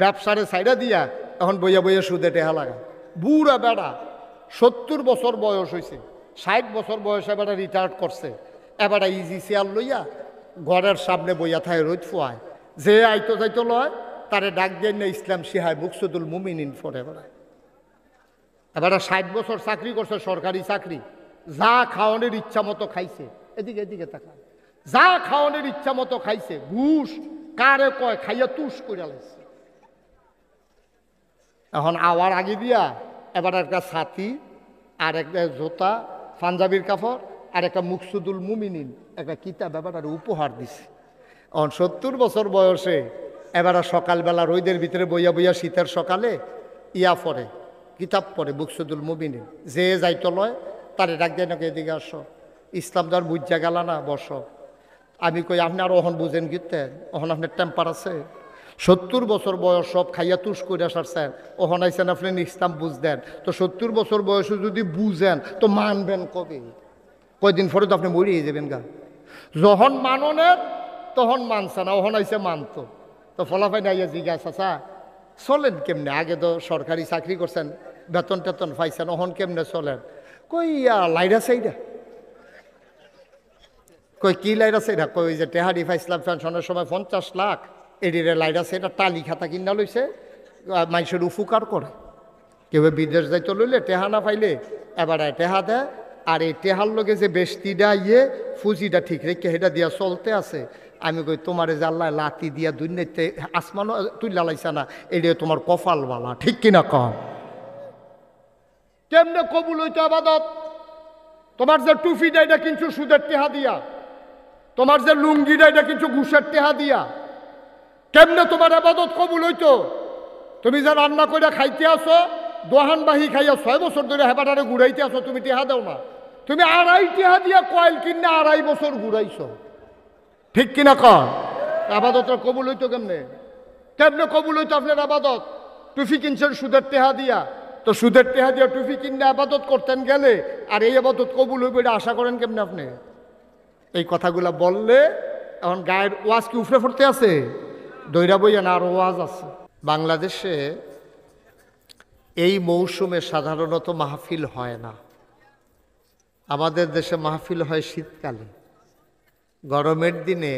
ব্যবসারে সাইডা দিয়া এখন বইয়া বইয়া সুদে টেহা লাগা। বুড়া বেড়া 70 বছর বয়স হয়েছে, 60 বছর বয়সে এবারে রিটায়ার্ড করছে, এবারে ইজি চেয়ার লইয়া ঘরের সামনে বইয়া থায় রোদ ফোয়ায়, যে আইতো যাইতো লয় তারে ডাক দিয়ে না ইসলাম শিহায় মুকসুদুল মুমিনিন ফরে বেড়ায়। এবারে 60 বছর চাকরি করছে, সরকারি চাকরি, যা খাওয়ানোর ইচ্ছা মতো খাইছে, এদিকে এদিকে তাকা, যা খাওয়ানোর ইচ্ছা মতো খাইছে, ঘুষ কারে কয় খাইয়া তুষ করে লাগছে। এখন আওয়ার আগে দিয়া এবার একটা ছাতি আর একটা জোতা, পাঞ্জাবির কাপড় আর একটা মুকসুদুল মুমিনিন একটা কিতাব এবার উপহার দিছে। এখন 70 বছর বয়সে এবার সকালবেলা রোদের ভিতরে বইয়া বইয়া শীতের সকালে ইয়া পড়ে, কিতাব পড়ে মুকসুদুল মুমিনিন। যে যাইতো লয় তারে ডাক দেয় নাকি এদিকে আসো, ইসলাম দর বুঝা গেল না, বসো। আমি কই আপনি আরো অহন বুঝেন গিতেন, অহন আপনার টেম্পার আছে? 70 বছর বয়স সব খাইয়া তুষ করে সারছেন, ওহন আইসেন আপনি ইসলাম বুঝদেন, তো 70 বছর বয়সে যদি বুঝেন তো মানবেন কবে? কয়দিন পরে তো আপনি মরিয়ে যাবেন গা। যখন মাননের তখন মানছে না, ওহন আইসে মানতো। তো ফলাফাই নাইয়া জিজ্ঞাসা চা চলেন কেমনে? আগে তো সরকারি চাকরি করছেন, বেতন টেতন পাইছেন, ওহন কেমনে চলেন? কই লাইরা সাইডা। কই কি লাইরা সাইডা? কই যে টেহারি ফাইসলাম পেনশনের সময় 50 লাখ এডিরে লাইরা সাইডা টালি খাতা কিনা লইছে, মানুষের উপকার করে। কেউ বিদেশ যাইতে লইলে টেহা না পাইলে এবার টেহা দেয়, আর এই টেহার লগে যে বেষ্টিটা ফুজিটা ঠিক রেখে সেটা দিয়া চলতে আছে। আমি কই তোমার যে আল্লাহ লাতি দিয়া দুনিয়াতে আসমানও তুইলা লাইছা না, এটা তোমার কপালওয়ালা, ঠিক কিনা কম? কেমনে কবুল হইতে আবাদত? তোমার যে টুপিটা এটা কিন্তু সুদের টেহা দিয়া, তোমার যে লুঙ্গিটা এটা কিন্তু ঘুষের টেহা দিয়া। কেমনে তোমার আবাদত কবুল হইতো? তুমি যা রান্না করে খাইতে আসো, দোহানবাহী খাইয়া 6 বছর ধরে হেবাটারে ঘুরাইতে আসো, তুমি টেহা দাও না। তুমি 2.5 টেহা দিয়া কয়েল কিনে 2.5 বছর ঘুরাইছো, ঠিক কিনা কন? আবাদতের কবুল হইতো কেমনে? কেমনে কবুল হইতো আপনার আবাদত? টুফি কিনছেন সুদের টেহা দিয়া, তো সুদের টেহা দিয়া টুফি কিনে আবাদত করতেন গেলে, আর এই আবাদত কবুল হইবে এটা আশা করেন কেমনে আপনি? এই কথাগুলা বললে এখন গায়ের ওয়াজ কি উফরে পড়তে আছে? দৈরা বইয়া না, আরো ওয়াজ আছে। বাংলাদেশে এই মৌসুমে সাধারণত মাহফিল হয় না। আমাদের দেশে মাহফিল হয় শীতকালে। গরমের দিনে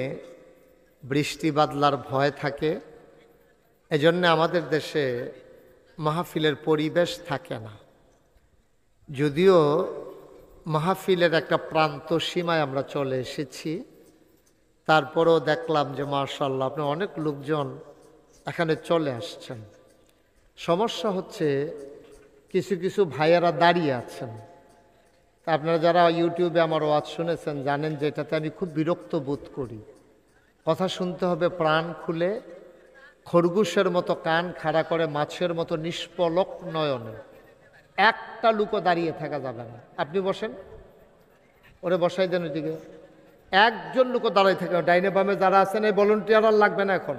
বৃষ্টি বাদলার ভয় থাকে, এজন্য আমাদের দেশে মাহফিলের পরিবেশ থাকে না। যদিও মাহফিলের একটা প্রান্ত সীমায় আমরা চলে এসেছি, তারপরেও দেখলাম যে মাশাআল্লাহ আপনি অনেক লোকজন এখানে চলে আসছেন। সমস্যা হচ্ছে কিছু কিছু ভাইয়েরা দাঁড়িয়ে আছেন। তা আপনারা যারা ইউটিউবে আমার ওয়াজ শুনেছেন জানেন যে এটাতে আমি খুব বিরক্ত বোধ করি। কথা শুনতে হবে প্রাণ খুলে, খরগোশের মতো কান খাড়া করে, মাছের মতো নিষ্পলক নয়নে। একটা লুকও দাঁড়িয়ে থাকা যাবে না। আপনি বসেন, ওরে বসাই দেন ওইদিকে। একজন লোকও দাঁড়িয়ে থাকে, ডাইনে বামে যারা আছেন এই ভলেন্টিয়ার আর লাগবে না, এখন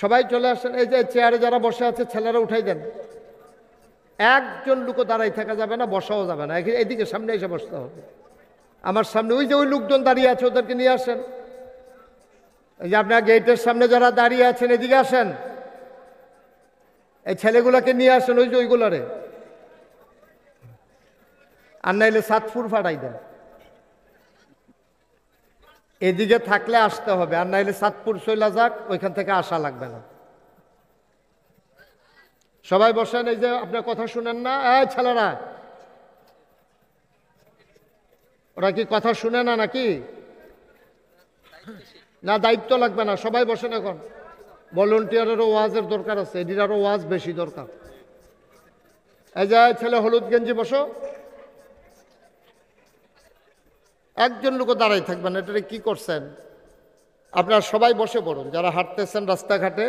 সবাই চলে আসেন। এই যে চেয়ারে যারা বসে আছে ছেলেরা উঠাই দেন। একজন লোকও দাঁড়াই থাকা যাবে না, বসাও যাবে না। এইদিকে সামনে এসে বসতে হবে। আমার সামনে ওই যে ওই লোকজন দাঁড়িয়ে আছে, ওদেরকে নিয়ে আসেন। এই যে আপনার গেটের সামনে যারা দাঁড়িয়ে আছেন এদিকে আসেন। এই ছেলেগুলোকে নিয়ে আসেন, ওই যে ওইগুলারে। আর নাইলে সাতপুর ফাটাই দেন। এদিকে থাকলে আসতে হবে, আর নাইলে সাতপুর চইলা যাক, ওইখান থেকে আসা লাগবে না। সবাই বসেন। এই যে আপনার কথা শুনেন না, এই ছেলেরা, ওরা কি কথা শুনে না নাকি? না, দায়িত্ব লাগবে না, সবাই বসেন। এখন ভলেন্টিয়ারেরও ওয়াজের দরকার আছে, এটির আরও ওয়াজ বেশি দরকার। এই যে ছেলে হলুদ গেঞ্জি, বসো। একজন লোকও দাঁড়াই থাকবেন। এটা কি করছেন আপনারা? সবাই বসে পড়ুন যারা হাঁটতেছেন রাস্তাঘাটে।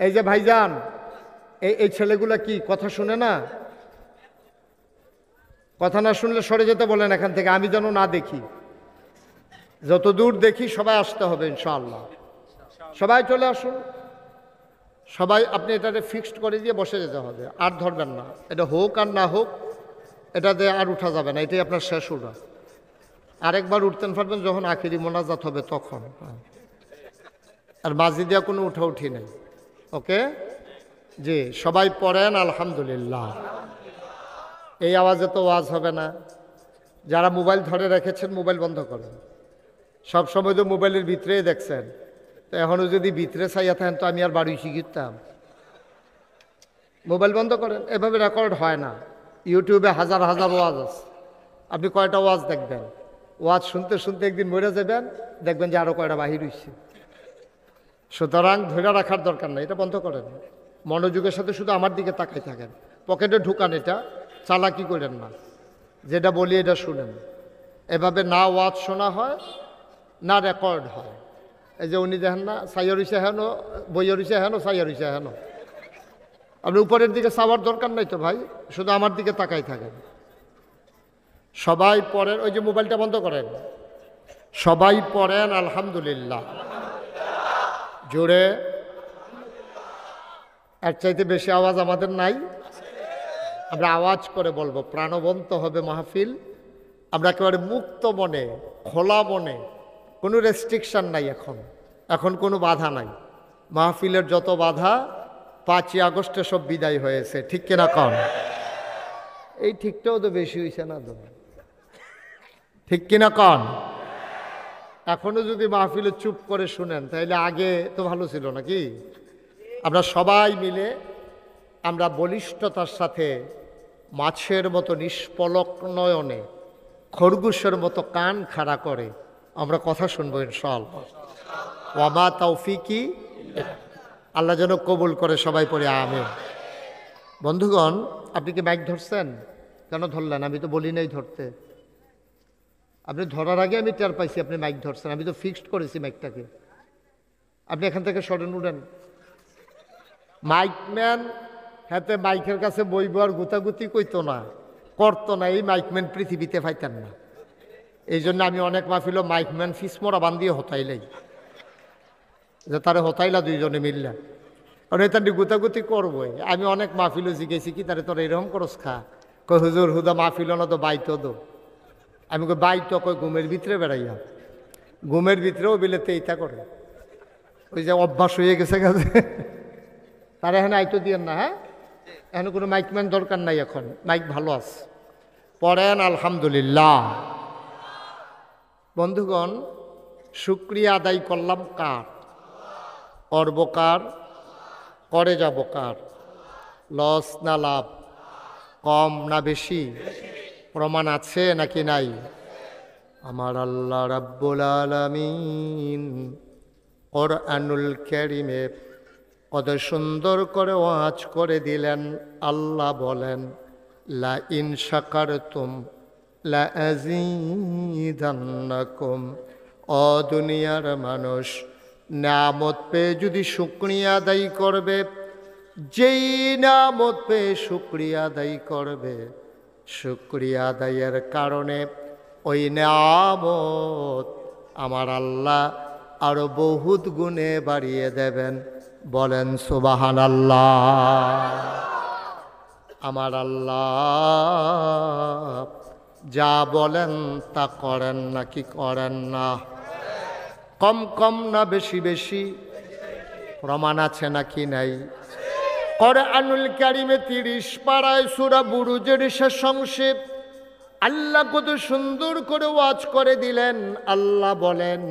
এই যে ভাইজান, এই ছেলেগুলা কি কথা শুনে না? কথা না শুনলে সরে যেতে বলেন এখান থেকে, আমি যেন না দেখি। যত দূর দেখি সবাই আসতে হবে ইনশাআল্লাহ। সবাই চলে আসুন। সবাই আপনি এটাতে ফিক্সড করে দিয়ে বসে যেতে হবে, আর ধরবেন না। এটা হোক আর না হোক, এটাতে আর উঠা যাবে না। এটাই আপনার শেষ উঠা। আরেকবার উঠতেন পারবেন যখন আখিরি মোনাজাত হবে তখন। আর মাঝি দেওয়া কোনো উঠা উঠি নেই। ওকে জি, সবাই পড়েন আলহামদুলিল্লাহ। এই আওয়াজে তো ওয়াজ হবে না। যারা মোবাইল ধরে রেখেছেন মোবাইল বন্ধ করেন। সব সময় তো মোবাইলের ভিতরেই দেখছেন, তো এখনও যদি ভিতরে চাইয়া থাকেন তো আমি আর বাড়ি শিখিতাম। মোবাইল বন্ধ করেন, এভাবে রেকর্ড হয় না। ইউটিউবে হাজার হাজার ওয়াজ আছে, আপনি কয়টা ওয়াজ দেখবেন? ওয়াজ শুনতে শুনতে একদিন মরে যাবেন, দেখবেন যে আরও কয়টা বাহির হইছে। সুতরাং ধরে রাখার দরকার নাই, এটা বন্ধ করেন। মনোযোগের সাথে শুধু আমার দিকে তাকাই থাকেন, পকেটে ঢুকান, এটা চালাকি করেন না। যেটা বলি এটা শুনেন। এভাবে না ওয়াজ শোনা হয় না রেকর্ড হয়। এই যে উনি দেখেন না, সাইয়া রইছে হেন, বইয়া রইছে হেন, সাইয়া রইছে হেন। আপনি উপরের দিকে চাওয়ার দরকার নাই তো ভাই, শুধু আমার দিকে তাকাই থাকেন। সবাই পড়েন, ওই যে মোবাইলটা বন্ধ করেন। সবাই পড়েন আলহামদুলিল্লাহ জোরে। এর চাইতে বেশি আওয়াজ আমাদের নাই, আমরা আওয়াজ করে বলবো, প্রাণবন্ত হবে মাহফিল। আমরা একেবারে মুক্ত মনে, খোলা মনে, কোনো রেস্ট্রিকশান নাই। এখন কোনো বাধা নাই। মাহফিলের যত বাধা 5ই আগস্টে সব বিদায় হয়েছে, ঠিক কিনা কন? এই ঠিকটাও তো বেশি হয়েছে না তো, ঠিক কিনা কন? এখনো যদি মাহফিলে চুপ করে শুনেন তাহলে আগে তো ভালো ছিল নাকি? আমরা সবাই মিলে আমরা বলিষ্ঠতার সাথে মাছের মতো নিষ্পলক নয়নে, খরগোশের মতো কান খাড়া করে আমরা কথা শুনবো ইনশাআল্লাহ। ওয়ামা তৌফিকি, আল্লাহ যেন কবুল করে। সবাই পড়ে আমিন। বন্ধুগণ, আপনি কি মাইক ধরছেন? কেন ধরলেন? আমি তো বলি নাই ধরতে। আপনি ধরার আগে আমি টের পাইছি আপনি মাইক ধরছেন। আমি তো ফিক্সড করেছি মাইকটাকে। আপনি এখান থেকে সরেন, উঠেন। মাইকম্যান হাতে মাইকের কাছে বইব আর গুতাগুতি কইতো না, করতো না। এই মাইকম্যান পৃথিবীতে পাইতেন না। এই জন্য আমি অনেক মাহফিল মাইকম্যান ফিসমরা বান্ধিয়ে হতাইলাই, যে তারে হতাইলা দুইজনে মিললা, কারণ এতান্ডি গুতাগুতি করবই। আমি অনেক মাহফিলও জিজ্ঞেছি কি তারে তোর এরকম করস খা? কই হুজুর হুদা মাহফিল না তো বাইতো দো। আমি কই বাইতো, কই ঘুমের ভিতরে বেড়াইয়া, ঘুমের ভিতরেও বিলেতে এইটা করে। ওই যে অভ্যাস হয়ে গেছে গেছে, তারা এখানে আইতো দিয়েন না। হ্যাঁ, এখানে কোনো মাইকম্যান দরকার নাই, এখন মাইক ভালো আছে। পড়েন আলহামদুলিল্লাহ। বন্ধুগণ, শুকরিয়া আদায় করলাম কার? করব কার? করে যাব কার? লস না লাভ? কম না বেশি? প্রমাণ আছে নাকি নাই? আমার আল্লাহ রাব্বুল আলামিন কোরআনুল কারীমে কত সুন্দর করে ওয়াজ করে দিলেন। আল্লাহ বলেন, লা ইন শাকারতুম লা আযীদান্নাকুম। ও দুনিয়ার মানুষ, নিয়ামত পেয়ে যদি শুকরিয়া আদায় করবে, যেই নিয়ামত পেয়ে শুকরিয়া আদায় করবে, শুকরিয়া আদায়ের কারণে ওই নিয়ামত আমার আল্লাহ আরো বহুত গুণে বাড়িয়ে দেবেন। বলেন সুবহানাল্লাহ। আমার আল্লাহ যা বলেন তা করেন নাকি করেন না? কম কম না বেশি বেশি? প্রমাণ আছে নাকি নাই? কোরআনুল কারীমে 30 পারায় সূরা বুরুজের শেষ অংশে আল্লাহ কত সুন্দর করে ওয়াজ করে দিলেন। আল্লাহ বলেন,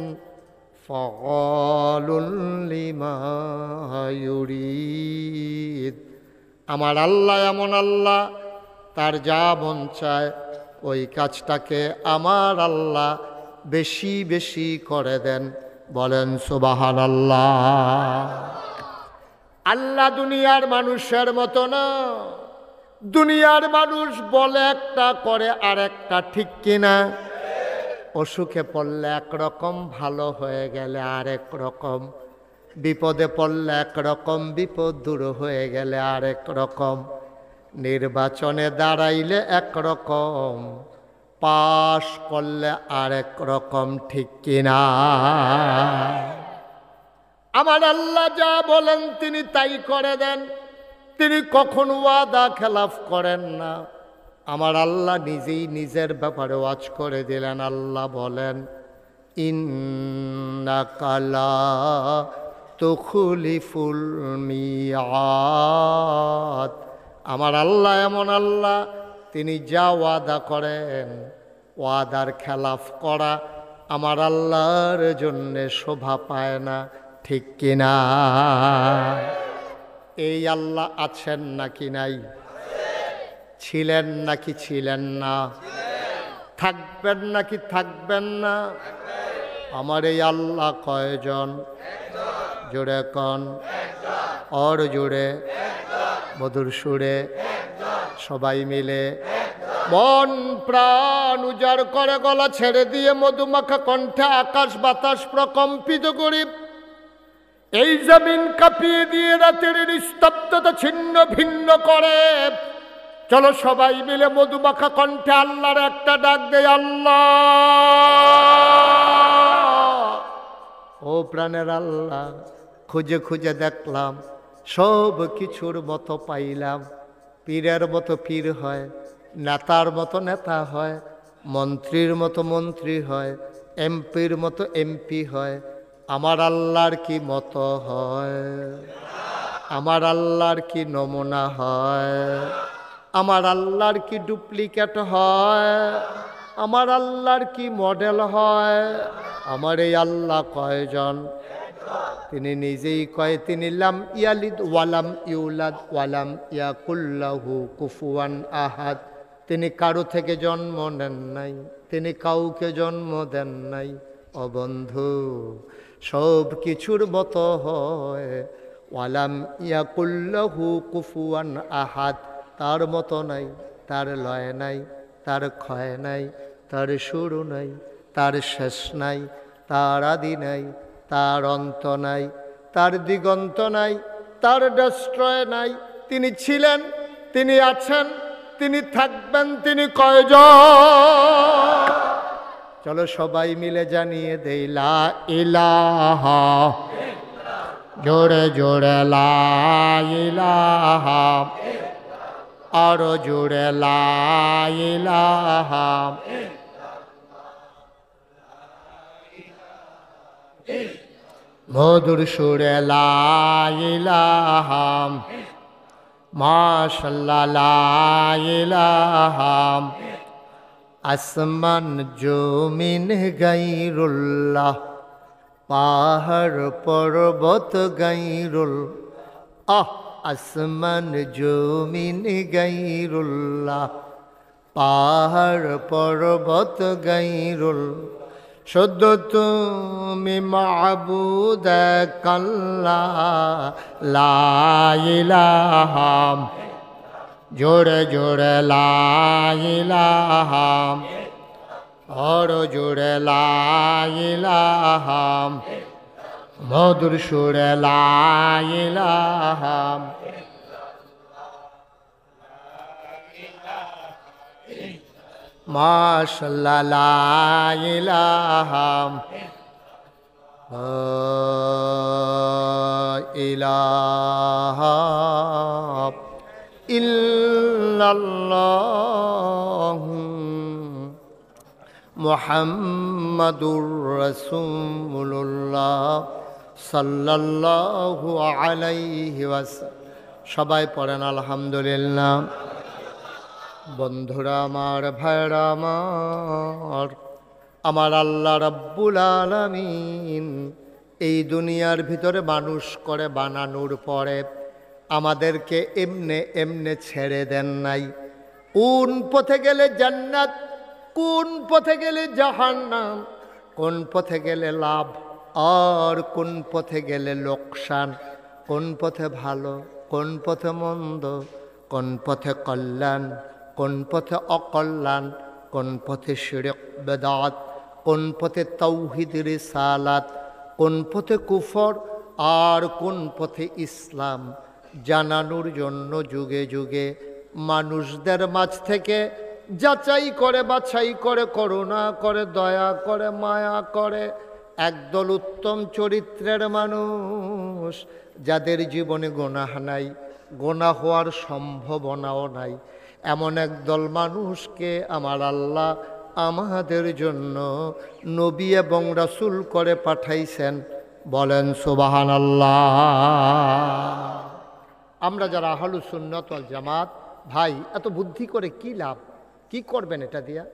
ফাআলুল লিমা ইউরিদ। আমার আল্লাহ এমন আল্লাহ, তার যা মন চায় ওই কাজটাকে আমার আল্লাহ বেশি বেশি করে দেন। বলেন সুবহানাল্লাহ। আল্লাহ দুনিয়ার মানুষের মতো না। দুনিয়ার মানুষ বলে একটা, করে আর একটা, ঠিক কিনা? অসুখে পড়লে একরকম, ভালো হয়ে গেলে আরেক রকম, বিপদে পড়লে একরকম, বিপদ দূর হয়ে গেলে আরেক রকম, নির্বাচনে দাঁড়াইলে একরকম, পাশ করলে আরেক রকম, ঠিক কিনা? আমার আল্লাহ যা বলেন তিনি তাই করে দেন। তিনি কখনো ওয়াদা খেলাফ করেন না। আমার আল্লাহ নিজেই নিজের ব্যাপারে ওয়াজ করে দিলেন। আল্লাহ বলেন, ইন্নাকা লা তুখলিফুল মিআদ। আমার আল্লাহ এমন আল্লাহ, তিনি যা ওয়াদা করেন, ওয়াদার খেলাফ করা আমার আল্লাহর জন্যে শোভা পায় না, ঠিক কিনা? এই আল্লাহ আছেন নাকি নাই? ছিলেন নাকি ছিলেন না? থাকবেন নাকি থাকবেন না? আমার এই আল্লাহ কয়জন? জোরে কন, অর জোরে, মধুর সুরে, সবাই মিলে মন প্রাণ উজাড় করে গলা ছেড়ে দিয়ে মধুমাখা কণ্ঠে আকাশ বাতাস প্রকম্পিত করি, এই জমিন কাঁপিয়ে দিয়ে রাতের নিস্তব্ধতা ছিন্ন ভিন্ন করে। চলো সবাই মিলে মধুমাখা কণ্ঠে আল্লাহর একটা ডাক দেয়, আল্লাহ। ও প্রাণের আল্লাহ, খুঁজে খুঁজে দেখলাম, সব কিছুর মতো পাইলাম। পীরের মতো পীর হয়, নেতার মতো নেতা হয়, মন্ত্রীর মতো মন্ত্রী হয়, এমপির মতো এমপি হয়। আমার আল্লাহর কি মতো হয়? আমার আল্লাহর কি নমুনা হয়? আমার আল্লাহর কি ডুপ্লিকেট হয়? আমার আল্লাহর কি মডেল হয়? আমার এই আল্লাহ কয়জন? তিনি নিজেই কয়, তিনি লাম ইয়ালিদ ওয়ালাম ইউলাদ ওয়ালাম ইয়াকুল্লাহু কুফুয়ান আহাদ। তিনি কারো থেকে জন্ম নেন নাই, তিনি কাউকে জন্ম দেন নাই। ও বন্ধু, সব কিছুর মতো হয়, ওয়ালাম ইয়াকুল্লাহু কুফুয়ান আহাদ। তার মতো নাই, তার লয় নাই, তার ক্ষয় নাই, তার শুরু নাই, তার শেষ নাই, তার আদি নাই, তার অন্ত নাই, তার দিগন্ত নাই, তার ডেস্ট্রয় নাই। তিনি ছিলেন, তিনি আছেন, তিনি থাকবেন, তিনি কয়জন? চলো সবাই মিলে জানিয়ে দেই, লা ইলাহা, জোরে জোরে লা ইলাহা, আরো জোরে লা ইলাহা। মধুর সুরে লা ইলাহা, মাশাআল্লাহ লা ইলাহা। আসমান জমিন গায়রুল্লাহ, পাহাড় পর্বত গায়রুল, আসমান জমিন গায়রুল্লাহ, পাহাড় পর্বত গায়রুল। শুধু তুমি মাবুদ আল্লাহ, লা ইলাহা, জোরে জোরে লা ইলাহা, আর জোরে লা ইলাহা, মধুর সুরে লা ইলাহা। মাশাআল্লাহ লা ইলাহা, লা ইলাহা ইল্লাল্লাহ মুহাম্মাদুর রাসূলুল্লাহ সাল্লাল্লাহু আলাইহি ওয়াসাল্লাম। সবাই পড়েন আলহামদুলিল্লাহ। বন্ধুরা আমার, ভাইরা আমার, আমার আল্লাহ রাব্বুল আলামিন এই দুনিয়ার ভিতরে মানুষ করে বানানোর পরে আমাদেরকে এমনে এমনে ছেড়ে দেন নাই। কোন পথে গেলে জান্নাত, কোন পথে গেলে জাহান্নাম, কোন পথে গেলে লাভ আর কোন পথে গেলে লোকসান, কোন পথে ভালো, কোন পথে মন্দ, কোন পথে কল্যাণ, কোন পথে অকল্যাণ, কোন পথে শিরক বেদাত, কোন পথে তাওহীদ রিসালাত, কোন পথে কুফর আর কোন পথে ইসলাম জানানোর জন্য যুগে যুগে মানুষদের মাঝ থেকে যাচাই করে বাছাই করে করুণা করে দয়া করে মায়া করে একদল উত্তম চরিত্রের মানুষ, যাদের জীবনে গুনাহ নাই, গুনাহ হওয়ার সম্ভাবনাও নাই, এমন একদল মানুষকে আমার আল্লাহ আমাদের জন্য নবী এবং রাসূল করে পাঠাইছেন। বলেন সুবহানাল্লাহ। আমরা যারা আহলুস সুন্নাত ওয়াল জামাত ভাই, এত বুদ্ধি করে কি লাভ? কি করবেন এটা দিয়া?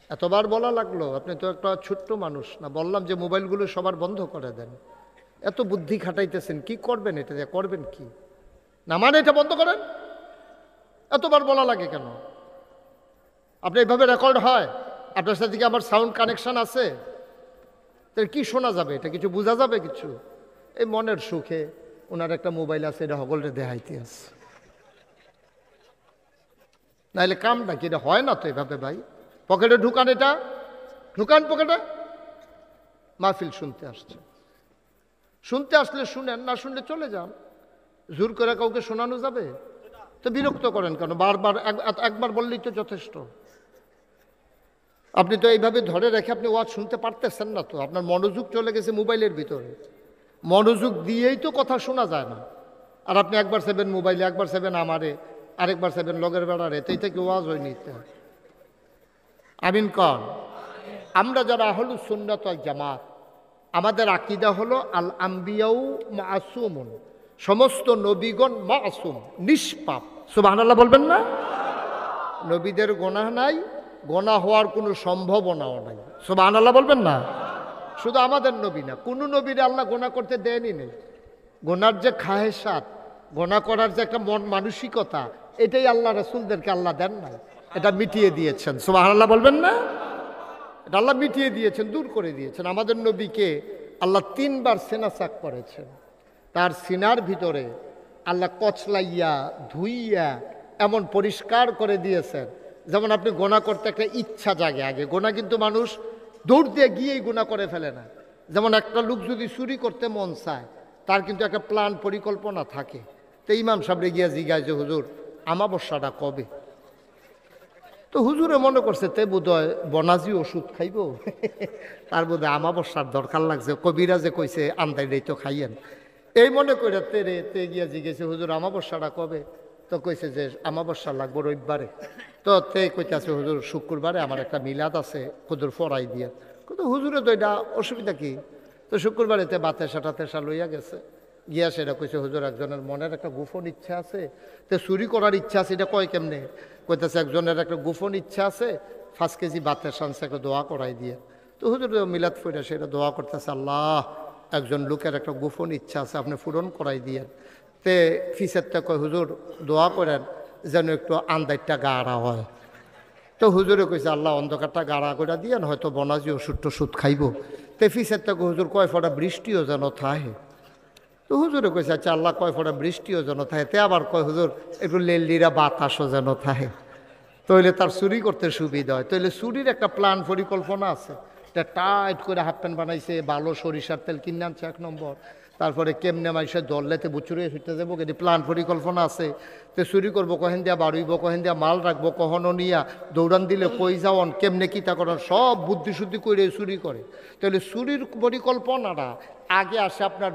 এতবার বলা লাগলো, আপনি তো একটা ছোট্ট মানুষ না, বললাম যে মোবাইলগুলো সবার বন্ধ করে দেন। এত বুদ্ধি খাটাইতেছেন, কি করবেন এটা দিয়ে? করবেন কি না? মানে এটা বন্ধ করেন, এতবার বলা লাগে কেন? আপনি এইভাবে রেকর্ড হয়, আপনার সাথে কি আমার সাউন্ড কানেকশন আছে? তাহলে কি শোনা যাবে? এটা কিছু বোঝা যাবে কিছু? এই মনের সুখে ওনার একটা মোবাইল আছে, এটা সকলটা দেখাইতে আছে। নাহলে কাম নাকি? এটা হয় না তো এভাবে ভাই। পকেটে ঢুকান, এটা ঢুকান পকেটে। মাহফিল শুনতে আসছে, শুনতে আসলে শুনেন, না শুনলে চলে যান। জোর করে কাউকে শোনানো যাবে? তো বিরক্ত করেন কেন? বারবার একবার বললেই তো যথেষ্ট। আপনি তো এইভাবে ধরে রেখে আপনি ওয়াজ শুনতে পারতেছেন না তো, আপনার মনোযোগ চলে গেছে মোবাইলের ভিতরে। মনোযোগ দিয়েই তো কথা শোনা যায় না। আর আপনি একবার সেবেন মোবাইলে, একবার সেবেন আমারে, আরেকবার সেবেন লগের বেড়ারে, তো এইটা কি ওয়াজ হয়নি? আমিন কন। আমরা যারা আহলুস সুন্নাত ওয়াল জামাত, আমাদের আকীদা হলো আল আম্বিয়াউ মাসুমুন, সমস্ত নবীগণ মাসুম, নিষ্পাপ। সুবহানাল্লাহ বলবেন না? নবীদের গুনাহ নাই, গোনা হওয়ার কোনো সম্ভাবনাও নাই। সুবহানাল্লাহ বলবেন না? শুধু আমাদের নবী না, কোনো নবীরে আল্লাহ গোনা করতে দেয়নি নেই। গোনার যে খাহেসাত, গোনা করার যে একটা মন মানসিকতা, এটাই আল্লাহ রাসূলদেরকে আল্লাহ দেন নাই, এটা মিটিয়ে দিয়েছেন। সুবহানাল্লাহ বলবেন না? এটা আল্লাহ মিটিয়ে দিয়েছেন, দূর করে দিয়েছেন। আমাদের নবীকে আল্লাহ 3 বার সিনা চাক করেছেন। তার সিনার ভিতরে আল্লাহ কচলাইয়া ধুইয়া এমন পরিষ্কার করে দিয়েছেন, যেমন আপনি গোনা করতে একটা ইচ্ছা জাগে আগে। গোনা কিন্তু মানুষ দৌড় দিয়ে গিয়েই গোনা করে ফেলে না। যেমন একটা লোক যদি চুরি করতে মন চায়, তার কিন্তু একটা প্ল্যান পরিকল্পনা থাকে। তো ইমাম সাহেবরে গিয়া জিজ্ঞাসা যে হুজুর আমাবস্যাটা কবে? তো হুজুরে মনে করছে তে বোধহয় বনাজি ওষুধ খাইব, তার বোধহয় আমাবস্যার দরকার লাগছে, কবিরাজে কইছে আন্দাইলেই তো খাইয়েন। এই মনে করে তে গিয়া জিজ্ঞেসে হুজুর আমাবস্যাটা কবে? তো কইছে যে আমাবস্যা লাগবো রবিবারে। তো তে কইতেছে হুজুর শুক্রবারে আমার একটা মিলাদ আছে, হুজুর ফরাই দিয়ে। কিন্তু হুজুরে তো এটা অসুবিধা কি? তো শুক্রবারে তে বাতেসা টাতেসা লইয়া গেছে, গিয়া সেটা কইছে হুজুর একজনের মনের একটা গোপন ইচ্ছা আছে, তো চুরি করার ইচ্ছা আছে। এটা কয় কেমনে? কইতেছে একজনের একটা গোপন ইচ্ছা আছে, 5 কেজি বাতেসা আনছে, একটা দোয়া করাই দিয়ে। তো হুজুর মিলাদ ফইরা সেটা দোয়া করতেছে, আল্লাহ একজন লোকের একটা গোপন ইচ্ছা আছে, আপনি পূরণ করাই দিয়ে। তে ফিসেরটা কয় হুজুর দোয়া করেন যেন একটু আন্দারটা গাঢ়া হয়। তো হুজুরে কইছে আল্লাহ অন্ধকারটা গাঢ়া করে দিয়ে হয়তো বনাজি ওষুধ টষুধ খাইব। তে ফিসেরটা হুজুর কয় ফোঁটা বৃষ্টিও যেন থাহে। তো হুজুরে কইছে আচ্ছা আল্লাহ কয় ফোঁটা বৃষ্টিও যেন থাকে। তে আবার কয় হুজুর একটু লেলিরা বাতাসও যেন থাকে, তাইলে তার চুরি করতে সুবিধা হয়। তাইলে চুরির একটা প্ল্যান পরিকল্পনা আছে। এটা টাইট করে হাফ প্যান্ট বানাইছে, ভালো সরিষার তেল কিনে আনছে 1 নম্বর। তারপরে কেমনে মাইসে দরলেতে বুচুরে ছুটতে যাবো, কিন্তু প্ল্যান পরিকল্পনা আছে। তো চুরি করবো কহেন দিয়া, বাড়ুইব কহেন দিয়া, মাল রাখবো কখনো নিয়া, দৌড়ান দিলে কই যাওয়ান, কেমনে কিতা করেন, সব বুদ্ধি শুদ্ধি করে চুরি করে। তাহলে চুরির পরিকল্পনাটা আগে আসে আপনার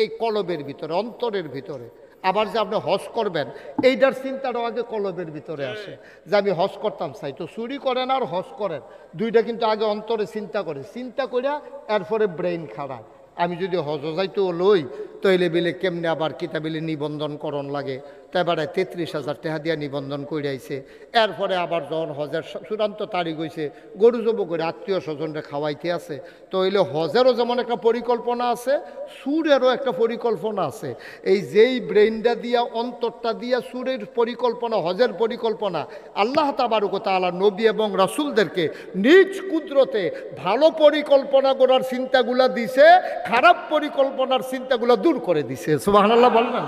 এই কলবের ভিতরে, অন্তরের ভিতরে। আবার যে আপনি হজ করবেন, এইটার চিন্তাটাও আগে কলবের ভিতরে আসে, যে আমি হজ করতাম চাই। তো চুরি করেন আর হজ করেন, দুইটা কিন্তু আগে অন্তরে চিন্তা করে, চিন্তা করিয়া এরপরে ব্রেইন খাড়ায়। আমি যদি হজ যাইতেও লই, তৈলে বিলে কেমনে আবার কিতাবিলে নিবন্ধন করণ লাগে। তাই এবারে 33,000 টাকা দিয়া নিবন্ধন করে আইছে। এরপরে আবার যখন হজের চূড়ান্ত তারিখ হয়েছে, গরু জব করে আত্মীয় স্বজনরা খাওয়াইতে আছে। তো হইলে হজেরও যেমন একটা পরিকল্পনা আছে, সুরেরও একটা পরিকল্পনা আছে। এই যেই ব্রেইনটা দিয়া, অন্তরটা দিয়া সুরের পরিকল্পনা, হজের পরিকল্পনা, আল্লাহ তাবারক ওয়া তাআলা নবী এবং রাসূলদেরকে নিজ কুদরতে ভালো পরিকল্পনা করার চিন্তাগুলা দিছে, খারাপ পরিকল্পনার চিন্তাগুলো দূর করে দিছে। সুবহানাল্লাহ বলবেন।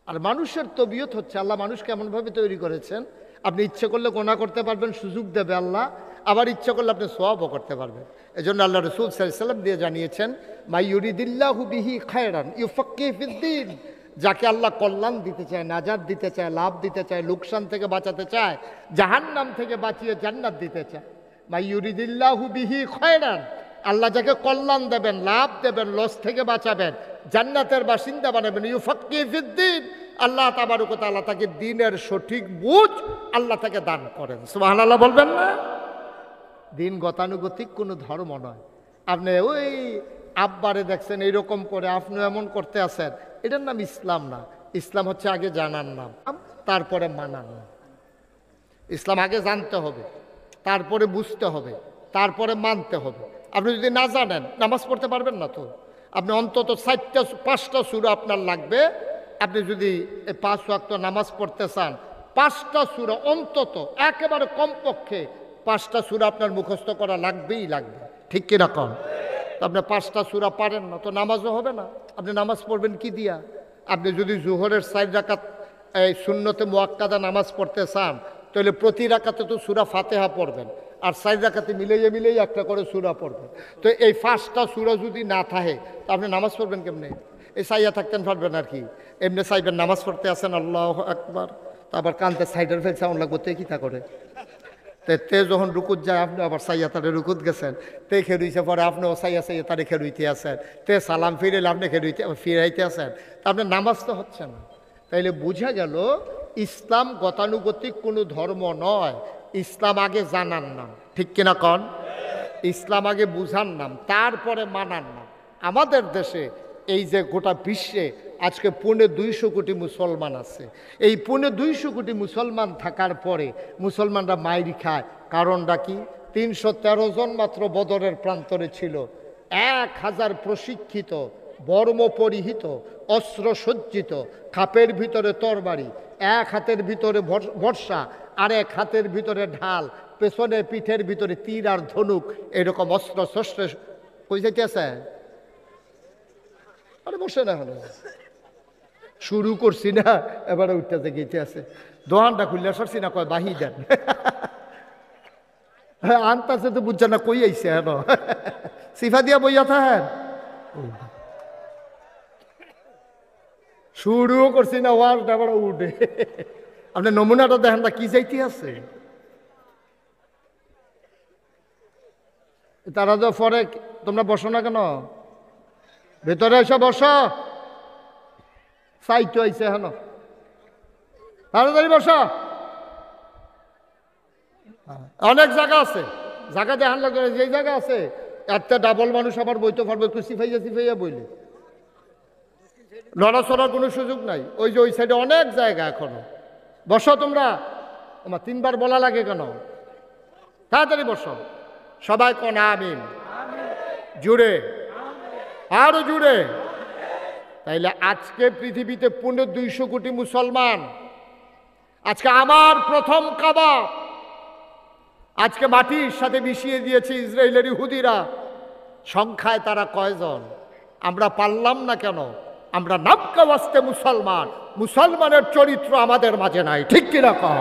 আর মানুষের তবিয়ত হচ্ছে, আল্লাহ মানুষকে এমনভাবে তৈরি করেছেন, আপনি ইচ্ছে করলে গুনাহ করতে পারবেন, সুযোগ দেবে আল্লাহ। আবার ইচ্ছা করলে আপনি সওয়াবও করতে পারবেন। এজন্য আল্লাহ রাসূল সাল্লাল্লাহু আলাইহি ওয়াসাল্লাম দিয়ে জানিয়েছেন, মাই ইউরিদিল্লাহু বিহি খায়রান ইউফাক্কিহু ফিদ্দীন। যাকে আল্লাহ কল্যাণ দিতে চায়, নাজাত দিতে চায়, লাভ দিতে চায়, লোকসান থেকে বাঁচাতে চায়, জাহান্নাম থেকে বাঁচিয়ে জান্নাত দিতে চায়। মাই ইউরিদিল্লাহু বিহি খায়রান, আল্লাহ যাকে কল্যাণ দেবেন, লাভ দেবেন, লস থেকে বাঁচাবেন, জান্নাতের বাসিন্দা বানাবেন, ইউফাক্কিহু ফিদ্দীন, আল্লাহ তাবারক ওয়া তাআলা তাকে দ্বীনের সঠিক বুঝ আল্লাহ তাকে দান করেন। সুবহানাল্লাহ বলবেন না? দিন গতানুগতিক কোনো ধর্ম নয়। আপনি ওই আব্বারে দেখছেন এইরকম করে, আপনিও এমন করতে আছেন, এটার নাম ইসলাম না। ইসলাম হচ্ছে আগে জানার নাম, তারপরে মানার নাম। ইসলাম আগে জানতে হবে, তারপরে বুঝতে হবে, তারপরে মানতে হবে। আপনি যদি না জানেন নামাজ পড়তে পারবেন না। তো আপনি অন্তত 4-5টা সূরা আপনার লাগবে। আপনি যদি 5 ওয়াক্ত নামাজ পড়তে চান, 5টা সূরা অন্তত, একেবারে কমপক্ষে 5টা সূরা আপনার মুখস্থ করা লাগবেই লাগবে, ঠিক কিনা কন? তো আপনি 5টা সূরা পারেন না, তো নামাজও হবে না। আপনি নামাজ পড়বেন কি দিয়া? আপনি যদি জোহরের 4 রাকাত এই সুন্নতে মুআক্কাদা নামাজ পড়তে চান, তাহলে প্রতি রাকাতে তো সূরা ফাতিহা পড়বেন, আর 4 রাকাতে মিলেই একটা করে সূরা পড়বেন। তো এই 5টা সূরা যদি না থাকে, তো আপনি নামাজ পড়বেন কেমনে? এই সাইয়া থাকতেন পারবেন আর কি? এমনি চাইবেন নামাজ পড়তে আসেন আল্লাহু আকবার, তারপর কানতে সাইডের ফেল সাউন্ড লাগবো, তে কি তা করে? তে যখন রুকুত যায়, আপনি আবার সাইয়া তারে রুকুত গেছেন, তে খেরুইছে, পরে আপনিও সাইয়া তারে খেরুইতে আসেন, তে সালাম ফিরেলে আপনি ফিরাইতে আসেন, তা আপনার নামাজ তো হচ্ছে না। তাইলে বোঝা গেল ইসলাম গতানুগতিক কোনো ধর্ম নয়। ইসলাম আগে জানার নাম, ঠিক কিনা কন? ইসলাম আগে বুঝার নাম, তারপরে মানার নাম। আমাদের দেশে এই যে গোটা বিশ্বে আজকে 250 কোটি মুসলমান আছে, এই 250 কোটি মুসলমান থাকার পরে মুসলমানরা মাইর খায়। কারণটা কি? 313 জন মাত্র বদরের প্রান্তরে ছিল। 1000 প্রশিক্ষিত, বর্ম পরিহিত, অস্ত্র সজ্জিত, খাপের ভিতরে তরবারি, এক হাতের ভিতরে বর্ষা, আর এক হাতের ভিতরে ঢাল, পেছনে পিঠের ভিতরে তীর আর ধনুক, এরকম অস্ত্র শস্ত্র। কই যাইতেছে? আরে বসে না, হলো শুরু করছি না, এবারে উঠতে গেতে আছে। দোকানটা খুললে সরছি না, কয় বাহি দেন। হ্যাঁ আনতাছে তো বুঝছে না কই আইছে। হ্যাঁ সিফা দিয়া বইয়া থাকেন, শুরুও করছি না, ওয়ার্ডটা আবার উঠে। আপনি নমুনাটা দেখেন না কি যাইতে আছে। তারা তো পরে, তোমরা বসো না কেন? ভেতরে এসে বসো, সাইট আইছে হেন, তাড়াতাড়ি বসো। অনেক জায়গা আছে, জায়গা দেখান লাগবে। যে জায়গা আছে একটা ডাবল মানুষ আবার বইতে পারবে, একটু সিফাইয়া বইলে লড়াচড়ার কোনো সুযোগ নাই। ওই যে ওই সাইডে অনেক জায়গা এখনো। বসো তোমরা, তোমার 3বার বলা লাগে কেন? তাড়াতাড়ি বসো। সবাই কোন আমিন, জুড়ে, আরো জুড়ে। তাইলে আজকে পৃথিবীতে 250 কোটি মুসলমান। আজকে আমার প্রথম কাবা আজকে মাটির সাথে মিশিয়ে দিয়েছে ইসরায়েলের ইহুদিরা। সংখ্যায় তারা কয়জন? আমরা পারলাম না কেন? আমরা নামকা ওয়াস্তে মুসলমান, মুসলমানের চরিত্র আমাদের মাঝে নাই, ঠিক কিনা কহ?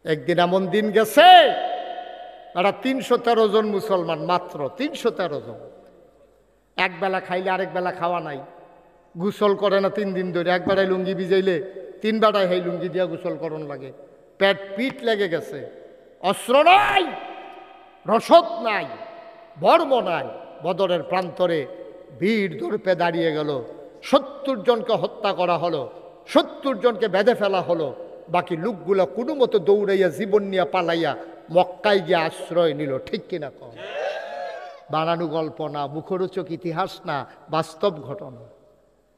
একদিন এমন দিন গেছে, তারা 313 জন মুসলমান, মাত্র 313 জন। এক বেলা খাইলে আরেক বেলা খাওয়া নাই, গোসল করে না 3 দিন ধরে। একবারে লুঙ্গি ভিজাইলে 3 বেলায় সেই লুঙ্গি দিয়া গোসল করণ লাগে। পেট পিঠ লেগে গেছে, অস্ত্র নাই, রসদ নাই, বর্ম নাই। বদরের প্রান্তরে বীর দর্পে দাঁড়িয়ে গেল। 70 জনকে হত্যা করা হলো, 70 জনকে বেঁধে ফেলা হলো। বাকি লোকগুলো কোনো মতো দৌড়াইয়া জীবন নিয়ে পালাইয়া মক্কায় গিয়ে আশ্রয় নিল, ঠিক কিনা কম? বানানো গল্প না, মুখরোচক ইতিহাস না, বাস্তব ঘটনা।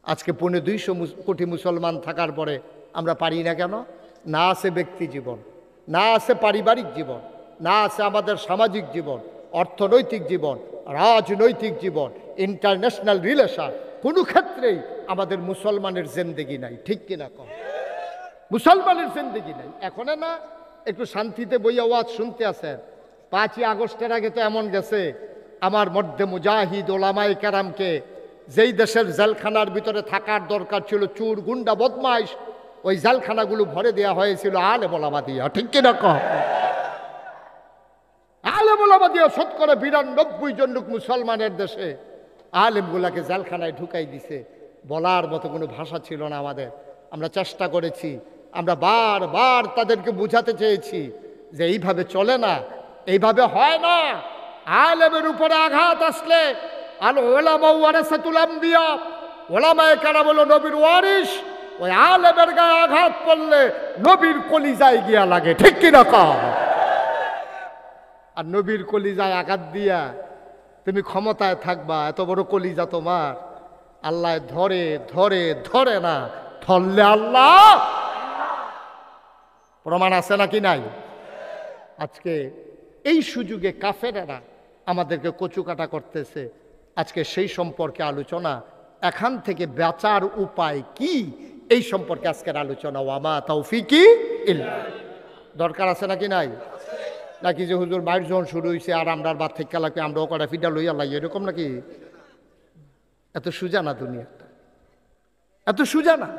আজকে 250 কোটি মুসলমান থাকার পরে আমরা পারি না কেন? না আছে ব্যক্তি জীবন, না আছে পারিবারিক জীবন, না আছে আমাদের সামাজিক জীবন, অর্থনৈতিক জীবন, রাজনৈতিক জীবন, ইন্টারন্যাশনাল রিলেশন। কোনো ক্ষেত্রেই আমাদের মুসলমানের জিন্দেগি নাই, ঠিক কিনা কম? মুসলমানের জিন্দেগি নাই। এখন না একটু শান্তিতে বইয়া ওয়াজ শুনতে আছেন। 5ই আগস্টের আগে তো এমন গেছে, আমার মধ্যে মুজাহিদ ওলামায়ে কেরামকে যেই দেশের জেলখানার ভিতরে থাকার দরকার ছিল চোর গুন্ডা বদমাইশ, ওই জেলখানাগুলো ভরে দেওয়া হয়েছিল আলেম ওলামা দিয়া, ঠিক কিনা কহ? আলেম ওলামা দিয়া। 92 জন লোক মুসলমানের দেশে আলেমগুলাকে জেলখানায় ঢুকাই দিছে। বলার মতো কোনো ভাষা ছিল না আমাদের। আমরা চেষ্টা করেছি, আমরা বারবার তাদেরকে বুঝাতে চেয়েছি যে এইভাবে চলে না, এইভাবে হয় না। আলেমের উপরে আঘাত আসলে আল ওলামা ওয়ারাসাতুল আম্বিয়া, ওলামায়ে কেরাম হলো নবীর ওয়ারিস। ওই আলেমের গায়ে আঘাত করলে নবীর কলিজায় গিয়া লাগে, ঠিক কিনা কও? আর নবীর কলিজায় আঘাত দিয়া তুমি ক্ষমতায় থাকবা, এত বড় কলিজা তোমার, আল্লাহ ধরে ধরে ধরে না, ধরলে আল্লাহ। প্রমাণ আছে নাকি নাই? আজকে এই সুযোগে কাফেরেরা আমাদেরকে কচুকাটা করতেছে, আজকে সেই সম্পর্কে আলোচনা, এখান থেকে বাঁচার উপায় কি এই সম্পর্কে আজকের আলোচনা। ওয়ামা তৌফিকি ইল্লা। দরকার আছে নাকি নাই? নাকি যে হুজুর বাইর যখন শুরু হয়েছে আর আমরা বাদ থেকে লাগবে আমরাও কটা ফিটা লইয়া লাই, এরকম নাকি? এত সুজা না দুনিয়াটা, এত সুজা না।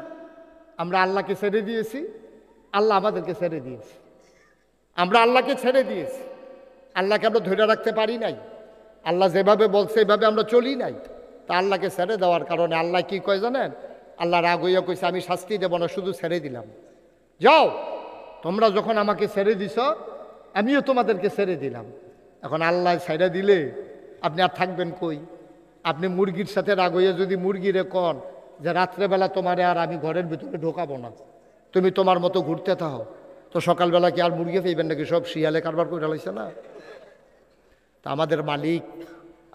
আমরা আল্লাহকে ছেড়ে দিয়েছি, আল্লাহ আমাদেরকে ছেড়ে দিয়েছে। আমরা আল্লাহকে ছেড়ে দিয়েছি, আল্লাহকে আমরা ধরে রাখতে পারি নাই। আল্লাহ যেভাবে বলছে এভাবে আমরা চলি নাই। তা আল্লাহকে ছেড়ে দেওয়ার কারণে আল্লাহ কি কয় জানেন? আল্লাহ রাগ হইয়া কইছে আমি শাস্তি দেব না, শুধু ছেড়ে দিলাম। যাও, তোমরা যখন আমাকে ছেড়ে দিছ আমিও তোমাদেরকে ছেড়ে দিলাম। এখন আল্লাহ ছেড়ে দিলে আপনি আর থাকবেন কই? আপনি মুরগির সাথে রাগ হইয়া যদি মুরগিরে কন যে রাত্রেবেলা তোমারে আর আমি ঘরের ভিতরে ঢোকাবো না, তুমি তোমার মতো ঘুরতে থাকো, তো সকালবেলা কি আর মুরগি পেইবেন নাকি? সব শিয়ালে কারবার করে লাইছে না? তা আমাদের মালিক,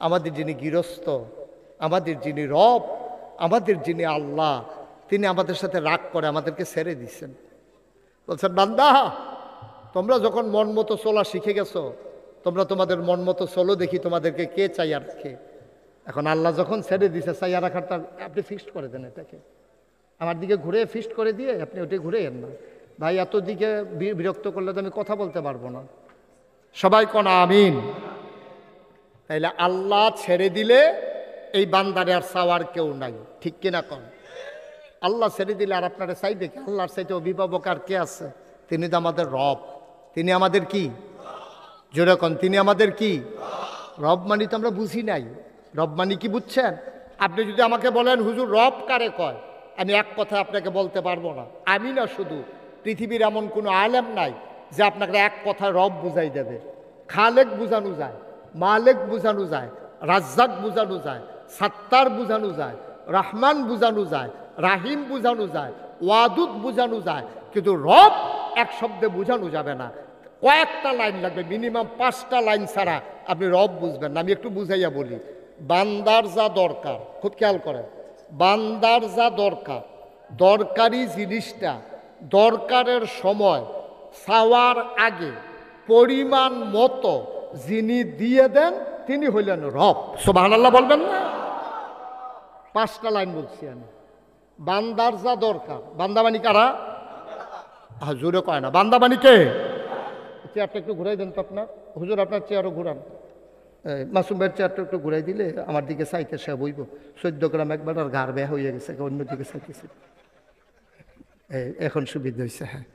আমাদের যিনি গৃহস্থ, আমাদের যিনি রব, আমাদের যিনি আল্লাহ, তিনি আমাদের সাথে রাগ করে আমাদেরকে ছেড়ে দিচ্ছেন। বলছেন বান্দা, তোমরা যখন মন মতো চলা শিখে গেছো, তোমরা তোমাদের মন মতো চলো, দেখি তোমাদেরকে কে চাইয়া রাখে। এখন আল্লাহ যখন ছেড়ে দিছে, চাইয়া রাখারটা আপনি ফিক্সড করে দেন। এটাকে আমার দিকে ঘুরে ফিক্সড করে দিয়ে আপনি ওটাই ঘুরে এন না। ভাই এত দিকে বিরক্ত করলে তো আমি কথা বলতে পারবো না। সবাই কোন আমিন। তাইলে আল্লাহ ছেড়ে দিলে এই বান্দারে আর চাওয়ার কেউ নাই, ঠিক কিনা কন? আল্লাহ ছেড়ে দিলে আর আপনারা চাইবে কি? আল্লাহর চাইতে অভিভাবক আর কে আছে? তিনি তো আমাদের রব। তিনি আমাদের কি? জোরে কন, তিনি আমাদের কি? রব মানি তো আমরা বুঝি নাই। রব মানি কি বুঝছেন? আপনি যদি আমাকে বলেন হুজুর রব কারে কয়, আমি এক কথা আপনাকে বলতে পারবো না। আমি না, শুধু পৃথিবীর এমন কোনো আলেম নাই যে আপনাকে এক কথায় রব বুঝাই দেবে। খালেক বুঝানো যায়, মালেক বুঝানো যায়, রাজ্জাক বুঝানো যায়, সাত্তার বুঝানো যায়, রহমান বুঝানো যায়, রাহিম বুঝানো যায়, ওয়াদুদ বুঝানো যায়, কিন্তু রব এক শব্দে বুঝানো যাবে না। কয়েকটা লাইন লাগবে, মিনিমাম 5টা লাইন ছাড়া আপনি রব বুঝবেন না। আমি একটু বুঝাইয়া বলি। বান্দার যা দরকার, খুব খেয়াল করেন, বান্দার যা দরকার, দরকারি জিনিসটা দরকারের সময় চাওয়ার আগে পরিমাণ মতো যিনি দিয়ে দেন তিনি হইলেন রব। সুবহানাল্লাহ বলবেন না? 5টা লাইন বলছি আমি। বান্দার যা দরকার, বান্দা মানে কারা? জোরে কয় না, বান্দা মানে কে? চেয়ারটা একটু ঘুরাই দেন তো আপনার হুজুর, আপনার চেয়ারও ঘুরান। মাসুম ভাইয়ের চেয়ারটা একটু ঘুরাই দিলে আমার দিকে চাইতে সে বইব। 14 গ্রাম একবার আর ঘাড় বেয়া হয়ে গেছে, অন্যদিকে চাইতেছে। এখন সুবিধা হয়েছে। হ্যাঁ,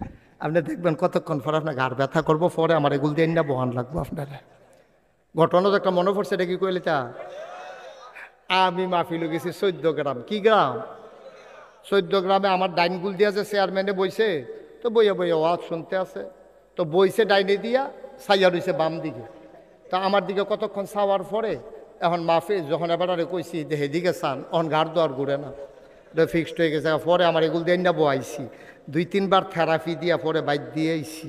আপনি দেখবেন কতক্ষণ পর আপনার ঘাড় ব্যথা করবো, পরে আমার এগুল দিয়ে না বহান লাগবো আপনারা। ঘটনা তো একটা মনে পড়ছে, এটা কি কইলে তা? আমি মাহফিলে গেছি 14 গ্রাম। কি গ্রাম? 14 গ্রামে আমার ডাইনগুল দিয়া যে চেয়ারম্যানে বইছে, তো বইয়া বইয়া ওয়াজ শুনতে আছে, তো বইছে ডাইনে দিয়া, ছাইয়া রয়েছে বাম দিকে। তা আমার দিকে কতক্ষণ চাওয়ার পরে এখন মাহফিল যখন এবার কইছি যে হেদিকে চান, অন ঘাড় দোয়ার ঘুরে না, ফিক্সড হয়ে গেছে। পরে আমার এগুল দিয়ে না বইছি, 2-3 বার থেরাপি দিয়া পরে বাইর দিয়ে আইছি।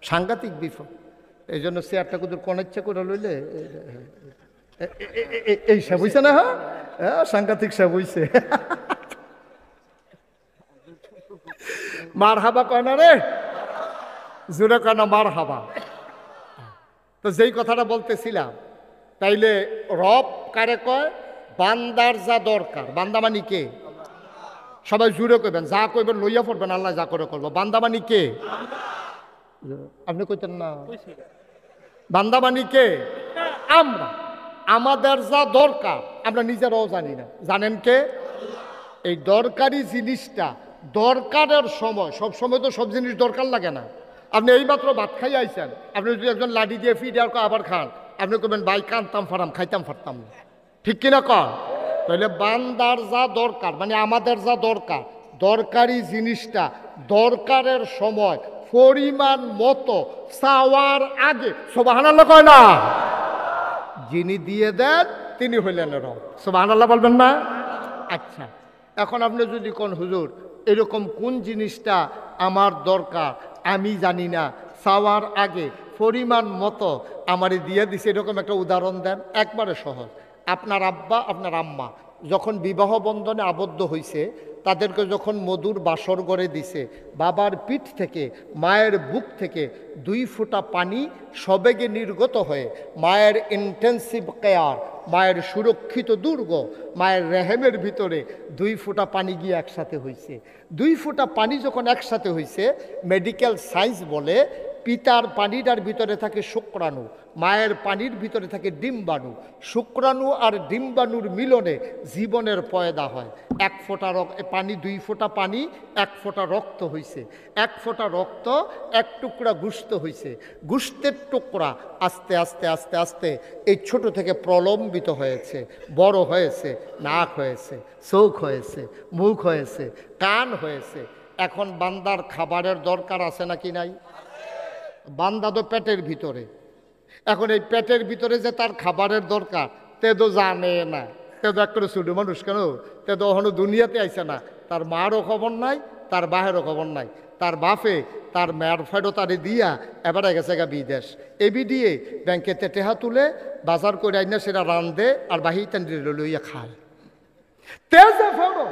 সাংঘাতিক বিপদ। এই জন্য চেয়ারটা কুদুর কোন ইচ্ছা করে লইলে এই সব হইছে না? হ্যাঁ, সাংঘাতিক সব হইছে। মার হাবা কয় না রে, জোরে কয় না মার হাবা। তো যেই কথাটা বলতেছিলাম, তাইলে রব কারে কয়? বান্দার যা দরকার। বান্দা মানি কে? সবাই জুড়ে কইবেন, যা কইবেন লইয়া পড়বেন, আল্লাহ যা করে করবো। বান্দা মানি কে? আপনি কইতেন না? বান্দা মানি কে? আমরা। আমাদের যা দরকার আমরা নিজেরাও জানি না, জানেন কে? এই দরকারি জিনিসটা দরকারের সময়, সব সময় তো সব জিনিস দরকার লাগে না। আপনি এইমাত্র ভাত খাই আইছেন, আপনি যদি একজন লাঠি দিয়ে ফিট আর আবার খান, আপনি কইবেন ভাই কানতাম ফারাম, খাইতাম ফারতাম না, ঠিক কিনা কন? তাহলে বান্দার যা দরকার মানে আমাদের যা দরকার, দরকারি জিনিসটা দরকারের সময় পরিমাণ মতো চাওয়ার আগে সুবহানাল্লাহ কয় না, যিনি দিয়ে দেন তিনি হইলেন রব। সুবহানাল্লাহ বলবেন না? আচ্ছা, এখন আপনি যদি কোন হুজুর এরকম কোন জিনিসটা আমার দরকার আমি জানি না, চাওয়ার আগে পরিমাণ মতো আমারে দিয়ে দিছে, এরকম একটা উদাহরণ দেন। একবারে সহজ। আপনার আব্বা আপনার আম্মা যখন বিবাহ বন্ধনে আবদ্ধ হয়েছে, তাদেরকে যখন মধুর বাসর গড়ে দিছে, বাবার পিঠ থেকে মায়ের বুক থেকে 2 ফোঁটা পানি সবেগে নির্গত হয়ে মায়ের ইন্টেন্সিভ কেয়ার, মায়ের সুরক্ষিত দুর্গ, মায়ের রেহেমের ভিতরে 2 ফোঁটা পানি গিয়ে একসাথে হয়েছে। 2 ফোঁটা পানি যখন একসাথে হয়েছে, মেডিকেল সায়েন্স বলে পিতার পানিটার ভিতরে থাকে শুক্রাণু, মায়ের পানির ভিতরে থাকে ডিম্বাণু। শুক্রাণু আর ডিম্বাণুর মিলনে জীবনের পয়দা হয়। 1 ফোঁটা পানি, 2 ফোঁটা পানি, 1 ফোঁটা রক্ত হইছে। 1 ফোঁটা রক্ত 1 টুকরা গুস্ত হইছে। গুস্তের টুকরা আস্তে আস্তে আস্তে আস্তে এই ছোট থেকে প্রলম্বিত হয়েছে, বড় হয়েছে, নাক হয়েছে, চোখ হয়েছে, মুখ হয়েছে, কান হয়েছে। এখন বান্দার খাবারের দরকার আছে নাকি নাই? বান্দা তো পেটের ভিতরে। এখন এই পেটের ভিতরে যে তার খাবারের দরকার, তে তো জানে না। তে তো একটা ছোট মানুষ, কেন তে তো এখনো দুনিয়াতে আইসে না। তার মারও খবর নাই, তার বাহেরও খবর নাই। তার বাপে তার মেয়ের ফেডো তারে দিয়া এবারে গেছে গা বিদেশ। এবি দিয়ে ব্যাংকেতে টেহা তুলে বাজার করে আইনা সেটা রান্ধে আর বাহি টান্ডি লইয়া খায়। তে যে ফেরো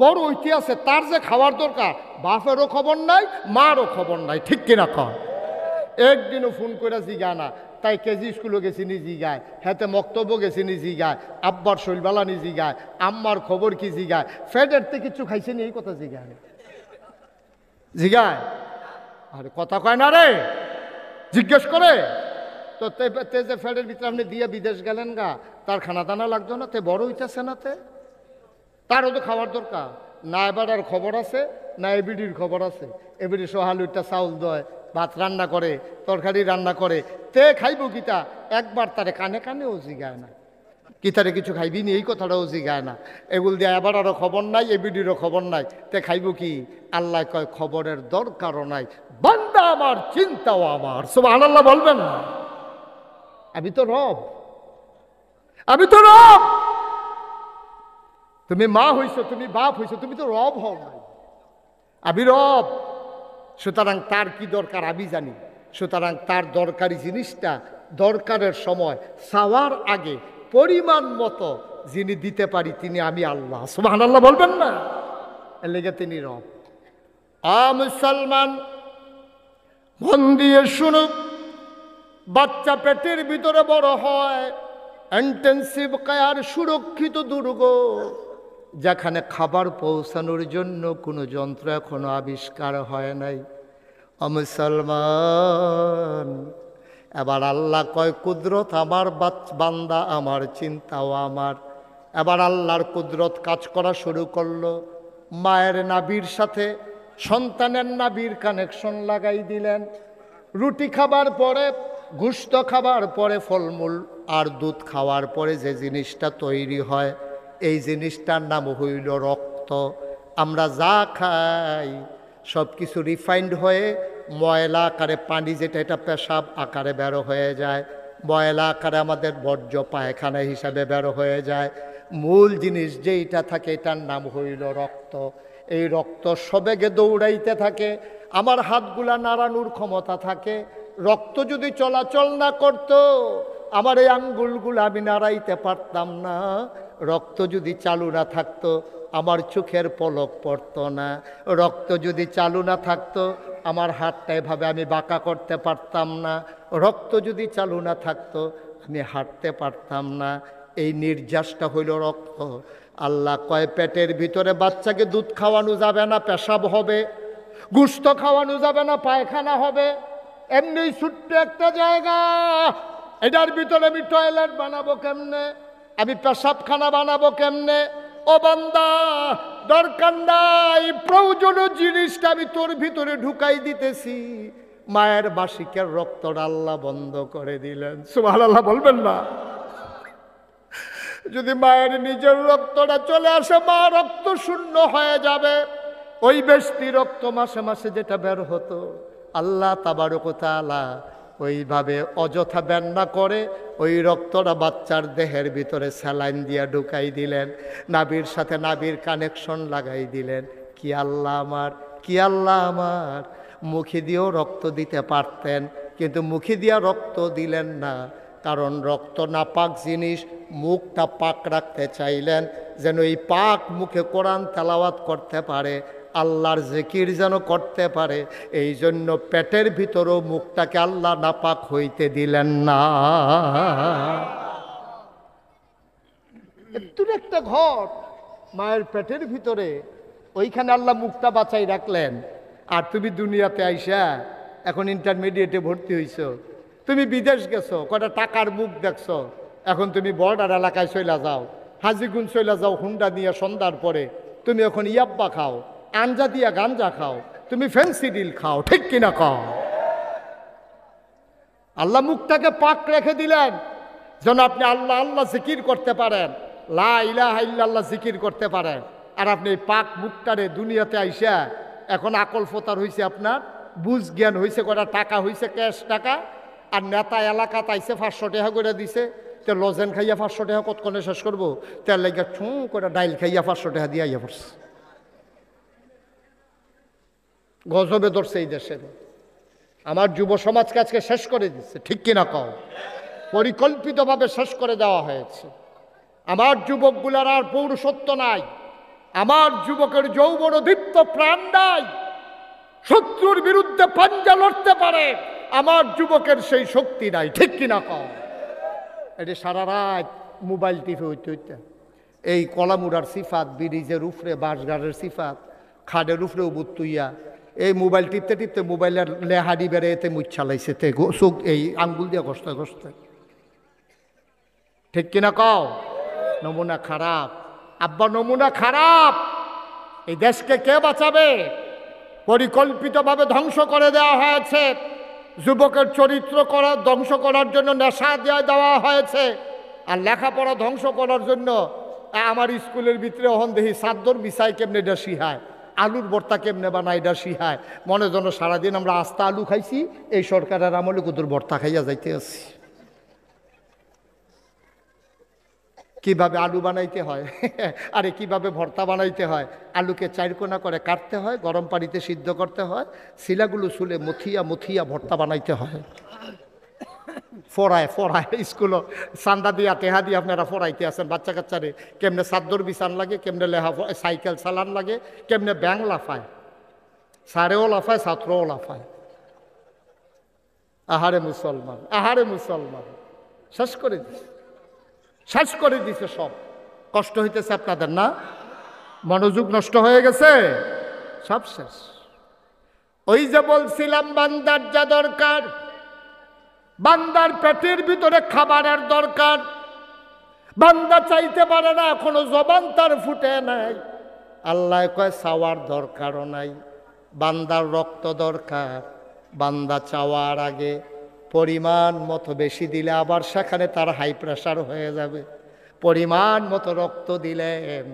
বড় ঐতি আছে, তার যে খাওয়ার দরকার বাপেরও খবর নাই, মারও খবর নাই। ঠিক কিনা কয়? একদিনও ফোন করে জিগায় না। তাই কেজি স্কুলে গেছি নি জিগায়, হাতে মক্তব্য গেছি নি জিগায়, আব্বার শৈলবালা নি জিগায়, আম্মার খবর কি জিগায়, ফেডের থেকে কিছু খাইছে নি এই কথা জিগায় জিগায়। আরে কথা কয় না রে, জিজ্ঞেস করে তো। তে যে ফেডের ভিতরে আপনি দিয়ে বিদেশ গেলেন গা, তার খানা দানা লাগতো না? তে বড় হইতেছে না? তে তারও তো খাওয়ার দরকার। না এবার আর খবর আছে, না এবিডির খবর আছে। এবিডি সোহালুটা চাউল দেয়, ভাত রান্না করে, তরকারি রান্না করে। তে খাইব কিতা? একবার তারে কানে কানেও জিগায় না। কিতারে কিছু খাইবি নি এই কথাটাও জিগায় না। এগুলো দিয়ে এবার আরও খবর নাই, এবিডিরও খবর নাই। তে খাইব কি? আল্লাহ কয় খবরের দরকারও নাই, বান্দা আমার, চিন্তাও আমার। সুবহানাল্লাহ বলবেন না? আমি তো রব, আমি তো রব। তুমি মা হইছো, তুমি বাপ হইছো, তুমি তো রব হও নাই। আমি রব। সুতরাং তার কি দরকার আমি জানি। সুতরাং তার দরকারি জিনিসটা দরকারের সময় চাওয়ার আগে পরিমাণ মতো যিনি দিতে পারি তিনি আমি আল্লাহ। সুবহানাল্লাহ বলবেন না? এর লেগে তিনি রব। মুসলমান মন দিয়ে শুনুক, বাচ্চা পেটের ভিতরে বড় হয়, ইন্টেন্সিভ কেয়ার, সুরক্ষিত দুর্গ, যেখানে খাবার পৌঁছানোর জন্য কোনো যন্ত্র এখনো আবিষ্কার হয় নাই। মুসলমান, এবার আল্লাহ কয় কুদরত আমার, বান্দা আমার, চিন্তাও আমার। এবার আল্লাহর কুদরত কাজ করা শুরু করলো। মায়ের নাভির সাথে সন্তানের নাভির কানেকশন লাগাই দিলেন। রুটি খাবার পরে, গোশত খাবার পরে, ফলমূল আর দুধ খাওয়ার পরে যে জিনিসটা তৈরি হয়, এই জিনিসটার নাম হইল রক্ত। আমরা যা খাই সব কিছু রিফাইন্ড হয়ে ময়লা আকারে, পানি যেটা এটা পেশাব আকারে বেরো হয়ে যায়, ময়লা আকারে আমাদের বর্জ্য পায়খানা হিসাবে বেরো হয়ে যায়। মূল জিনিস যেইটা থাকে এটার নাম হইল রক্ত। এই রক্ত সবেগে দৌড়াইতে থাকে, আমার হাতগুলা নাড়ানোর ক্ষমতা থাকে। রক্ত যদি চলাচল না করত, আমার এই আঙ্গুলগুলো আমি নাড়াইতে পারতাম না। রক্ত যদি চালু না থাকতো, আমার চোখের পলক পড়তো না। রক্ত যদি চালু না থাকতো, আমার হাতটা এভাবে আমি বাঁকা করতে পারতাম না। রক্ত যদি চালু না থাকতো, আমি হাঁটতে পারতাম না। এই নির্যাসটা হইল রক্ত। আল্লাহ কয় পেটের ভিতরে বাচ্চাকে দুধ খাওয়ানো যাবে না, পেশাব হবে। গোশত খাওয়ানো যাবে না, পায়খানা হবে। এমনি ছোট্ট একটা জায়গা, এটার ভিতরে আমি টয়লেট বানাবো কেমনে? আমি পেশাবখানা বানাবো কেমনে? ও বান্দা, দরকার নাই, প্রয়োজনীয় জিনিসটা আমি তোর ভিতরে ঢুকাই দিতেছি। মায়ের মাসিকের রক্তটা আল্লাহ বন্ধ করে দিলেন। সুবহানাল্লাহ বলবেন না? যদি মায়ের নিজের রক্তটা চলে আসে, মা রক্ত শূন্য হয়ে যাবে। ওই বেশি রক্ত মাসে মাসে যেটা বের হতো, আল্লাহ তাবারক ওয়া তাআলা ওইভাবে অযথা বের না করে ওই রক্তটা বাচ্চার দেহের ভিতরে স্যালাইন দিয়া ঢুকাই দিলেন, নাভির সাথে নাভির কানেকশন লাগাই দিলেন। কি কি আল্লাহ আমার, কি আল্লাহ আমার। মুখে দিয়েও রক্ত দিতে পারতেন, কিন্তু মুখে দিয়া রক্ত দিলেন না, কারণ রক্ত নাপাক জিনিস। মুখটা পাক রাখতে চাইলেন, যেন এই পাক মুখে কোরআন তেলাওয়াত করতে পারে, আল্লাহর জিকির যেন করতে পারে। এই জন্য পেটের ভিতরেও মুখটাকে আল্লাহ নাপাক হইতে দিলেন না। একটু একটা ঘর মায়ের পেটের ভিতরে, ওইখানে আল্লাহ মুখটা বাঁচাই রাখলেন। আর তুমি দুনিয়াতে আইসা এখন ইন্টারমিডিয়েটে ভর্তি হইছ, তুমি বিদেশ গেছো, কটা টাকার মুখ দেখছো, এখন তুমি বর্ডার এলাকায় চলে যাও, হাজিগুন চলে যাও হুন্ডা নিয়ে সন্ধ্যার পরে, তুমি এখন ইয়াব্বা খাও, আঞ্জা দিয়া গাঞ্জা খাও, তুমি ফেন্সিডিল খাও, ঠিক কিনা খাও। আল্লাহ মুখটাকে পাক রেখে দিলেন যেন আপনি আল্লাহ আল্লাহ জিকির করতে পারেন, লা ইলাহা ইল্লাল্লাহ জিকির করতে পারেন। আর আপনি এই পাক মুখটারে দুনিয়াতে আইসা এখন আকল ফোতার হয়েছে, আপনার বুঝ জ্ঞান হয়েছে, কটা টাকা হয়েছে ক্যাশ টাকা। আর নেতা এলাকাতে আইসে 500 টাকা করে দিছে, তো লজেন খাইয়া 500 টাকা কতক্ষণে শেষ করবো, তার লাগে ছুঁ করে ডাইল খাইয়া 500 টাকা দিয়ে আইয়া পড়ছে। গজবে ধরছে এই দেশের। আমার যুব সমাজকে আজকে শেষ করে দিচ্ছে, ঠিক কিনা কও। পরিকল্পিতভাবে শেষ করে দেওয়া হয়েছে। আমার যুবকগুলার আর পৌরুষত্ব নাই, আমার যুবকের যৌবন দীপ্ত প্রাণ নাই, শত্রুর বিরুদ্ধে পাঞ্জা লড়তে পারে, আমার যুবকের সেই শক্তি নাই, ঠিক কিনা কও। এটি সারা রাত মোবাইল টিপে হইতে হইতে এই কলামুড়ার সিফাত, ব্রিজের উপরে বাঁশগাড়ের সিফাত, খাডের উপরে উবুত তুইয়া এই মোবাইল টিপতে টিপতে মোবাইলের লেহাডি বেড়ে এতে মুচ্ছালাইছে, তে চোখ এই আঙ্গুল দিয়ে ঘষতে ঘষতে, ঠিক কিনা কও। নমুনা খারাপ আব্বা, নমুনা খারাপ। এই দেশকে কে বাঁচাবে? পরিকল্পিতভাবে ধ্বংস করে দেওয়া হয়েছে। যুবকের চরিত্র ধ্বংস করার জন্য নেশা দেওয়া হয়েছে, আর লেখাপড়া ধ্বংস করার জন্য আমার স্কুলের ভিতরে অহন দেখি চাদর বিছাই কেমনে এটা শিহায়, আলুর ভর্তা কেমনে বানায় এটা শিহায়। মনে যেন সারাদিন আমরা আস্তা আলু খাইছি, এই সরকারের আমলে কুদুর ভর্তা খাইয়া যাইতে আছি। কিভাবে আলু বানাইতে হয়, আরে কিভাবে ভর্তা বানাইতে হয়। আলুকে চারকোনা করে কাটতে হয়, গরম পানিতে সিদ্ধ করতে হয়, শিলাগুলো শুলে মুথিয়া মুথিয়া ভর্তা বানাইতে হয়। ফড়ায় ফড়ায় স্কুলও চান্দা দিয়া টেহা দিয়ে আপনারা ফড়াইতে আছেন বাচ্চা কাচ্চারে। কেমনে চাদর বিছান লাগে, কেমনে লেহা সাইকেল চালান লাগে, কেমনে ব্যাং লাফায়, সারেও লাফায় ছাত্রও লাফায়। আহারে মুসলমান, আহারে মুসলমান, শেষ করে দিচ্ছে, শেষ করে দিছে সব। কষ্ট হইতেছে আপনাদের না? মনোযোগ নষ্ট হয়ে গেছে, সব শেষ। ওই যে বলছিলাম বান্দার যা দরকার, বান্দার পেটের ভিতরে খাবারের দরকার। বান্দা চাইতে পারে না, এখনো জবান তার ফুটে নাই। আল্লাহ কয় চাওয়ার দরকারও নাই, বান্দার রক্ত দরকার। বান্দা চাওয়ার আগে পরিমাণ মতো বেশি দিলে আবার সেখানে তার হাই প্রেশার হয়ে যাবে। পরিমাণ মতো রক্ত দিলেন,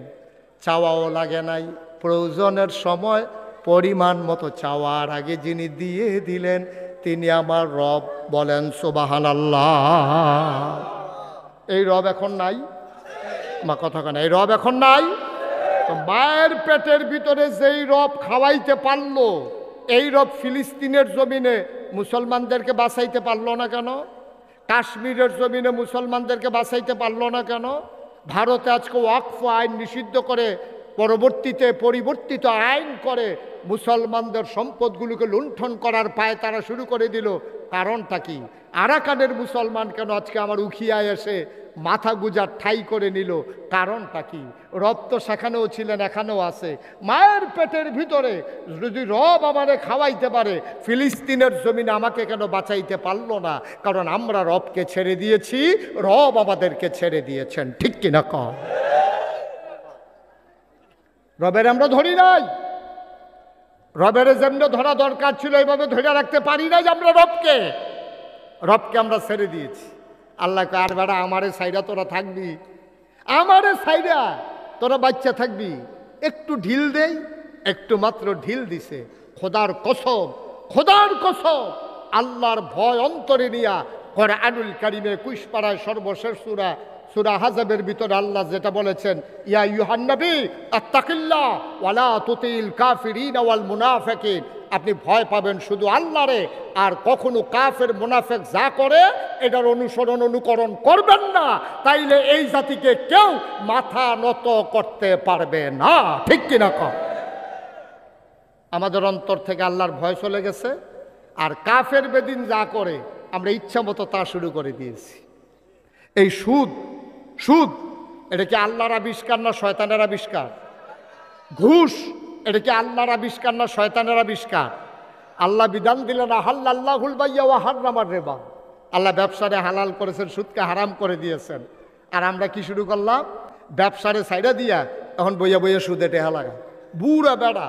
চাওয়াও লাগে নাই। প্রয়োজনের সময় পরিমাণ মতো চাওয়ার আগে যিনি দিয়ে দিলেন তিনি আমার রব। বলেন সুবহানাল্লাহ। এই রব এখন নাই, মা কথা কেন, এই রব এখন নাই। তো মায়ের পেটের ভিতরে যেই রব খাওয়াইতে পারলো, এই রব ফিলিস্তিনের জমিনে মুসলমানদেরকে বাঁচাইতে পারলো না কেন? কাশ্মীরের জমিনে মুসলমানদেরকে বাঁচাইতে পারলো না কেন? ভারতে আজকে ওয়াকফ আইন নিষিদ্ধ করে পরবর্তীতে পরিবর্তিত আইন করে মুসলমানদের সম্পদগুলোকে লুণ্ঠন করার পায়ে তারা শুরু করে দিল। কারণটা কি? আরাকানের মুসলমান কেন আজকে আমার উখিয়ায় এসে মাথা গুজার ঠাই করে নিল? কারণটা কি? রব তো সেখানেও ছিলেন, এখানেও আছে। মায়ের পেটের ভিতরে যদি রব আমারে খাওয়াইতে পারে, ফিলিস্তিনের জমিনে আমাকে কেন বাঁচাইতে পারলো না? কারণ আমরা রবকে ছেড়ে দিয়েছি, রব আমাদেরকে ছেড়ে দিয়েছেন, ঠিক কিনা কম? রবের আমরা ধরি নাই, রবের যেমন ধরা দরকার ছিল এইভাবে ধরে রাখতে পারি নাই আমরা রবকে। রবকে আমরা ছেড়ে দিয়েছি। আল্লাহকে আর বেড়া আমারে সাইডা তোরা থাকবি, আমারে সাইডা তোরা বাচ্চা থাকবি। একটু ঢিল দেই, একটু মাত্র ঢিল দিছে। খোদার কসম, খোদার কসম, আল্লাহর ভয় অন্তরে নিয়া কোরআনুল কারীমে 21 পারায় সর্বশেষ সূরা সূরা আহজাবের ভিতরে আল্লাহ যেটা বলেছেন, ইয়া আইয়ুহান নবী আত্তাকিল্লাহ ওয়ালা তুতিল কাফিরিন ওয়াল মুনাফিকিন, আপনি ভয় পাবেন শুধু আল্লাহরে, আর কখনো কাফের মুনাফিক যা করে এটার অনুকরণ করবেন না, তাইলে এই জাতিকে কেউ মাথা নত করতে পারবে না। ঠিক কিনা কম? আমাদের অন্তর থেকে আল্লাহর ভয় চলে গেছে, আর কাফের বেদিন যা করে আমরা ইচ্ছা মতো তা শুরু করে দিয়েছি। এই সুদ এটা কি আল্লাহর আবিষ্কার না শয়তানের আবিষ্কার? ঘুষ এটা কি আল্লাহর আবিষ্কার না শয়তানের আবিষ্কার? আল্লাহ বিধান দিলেন আহাল্লাহুল বাইয়া ওয়া হাররামার রিবা, আল্লাহ ব্যবসারে হালাল করেছেন, সুদকে হারাম করে দিয়েছেন। আর আমরা কি শুরু করলাম? ব্যবসারে সাইডা দিয়া এখন বইয়া বইয়া সুদে টেহা লাগা। বুড়া বেড়া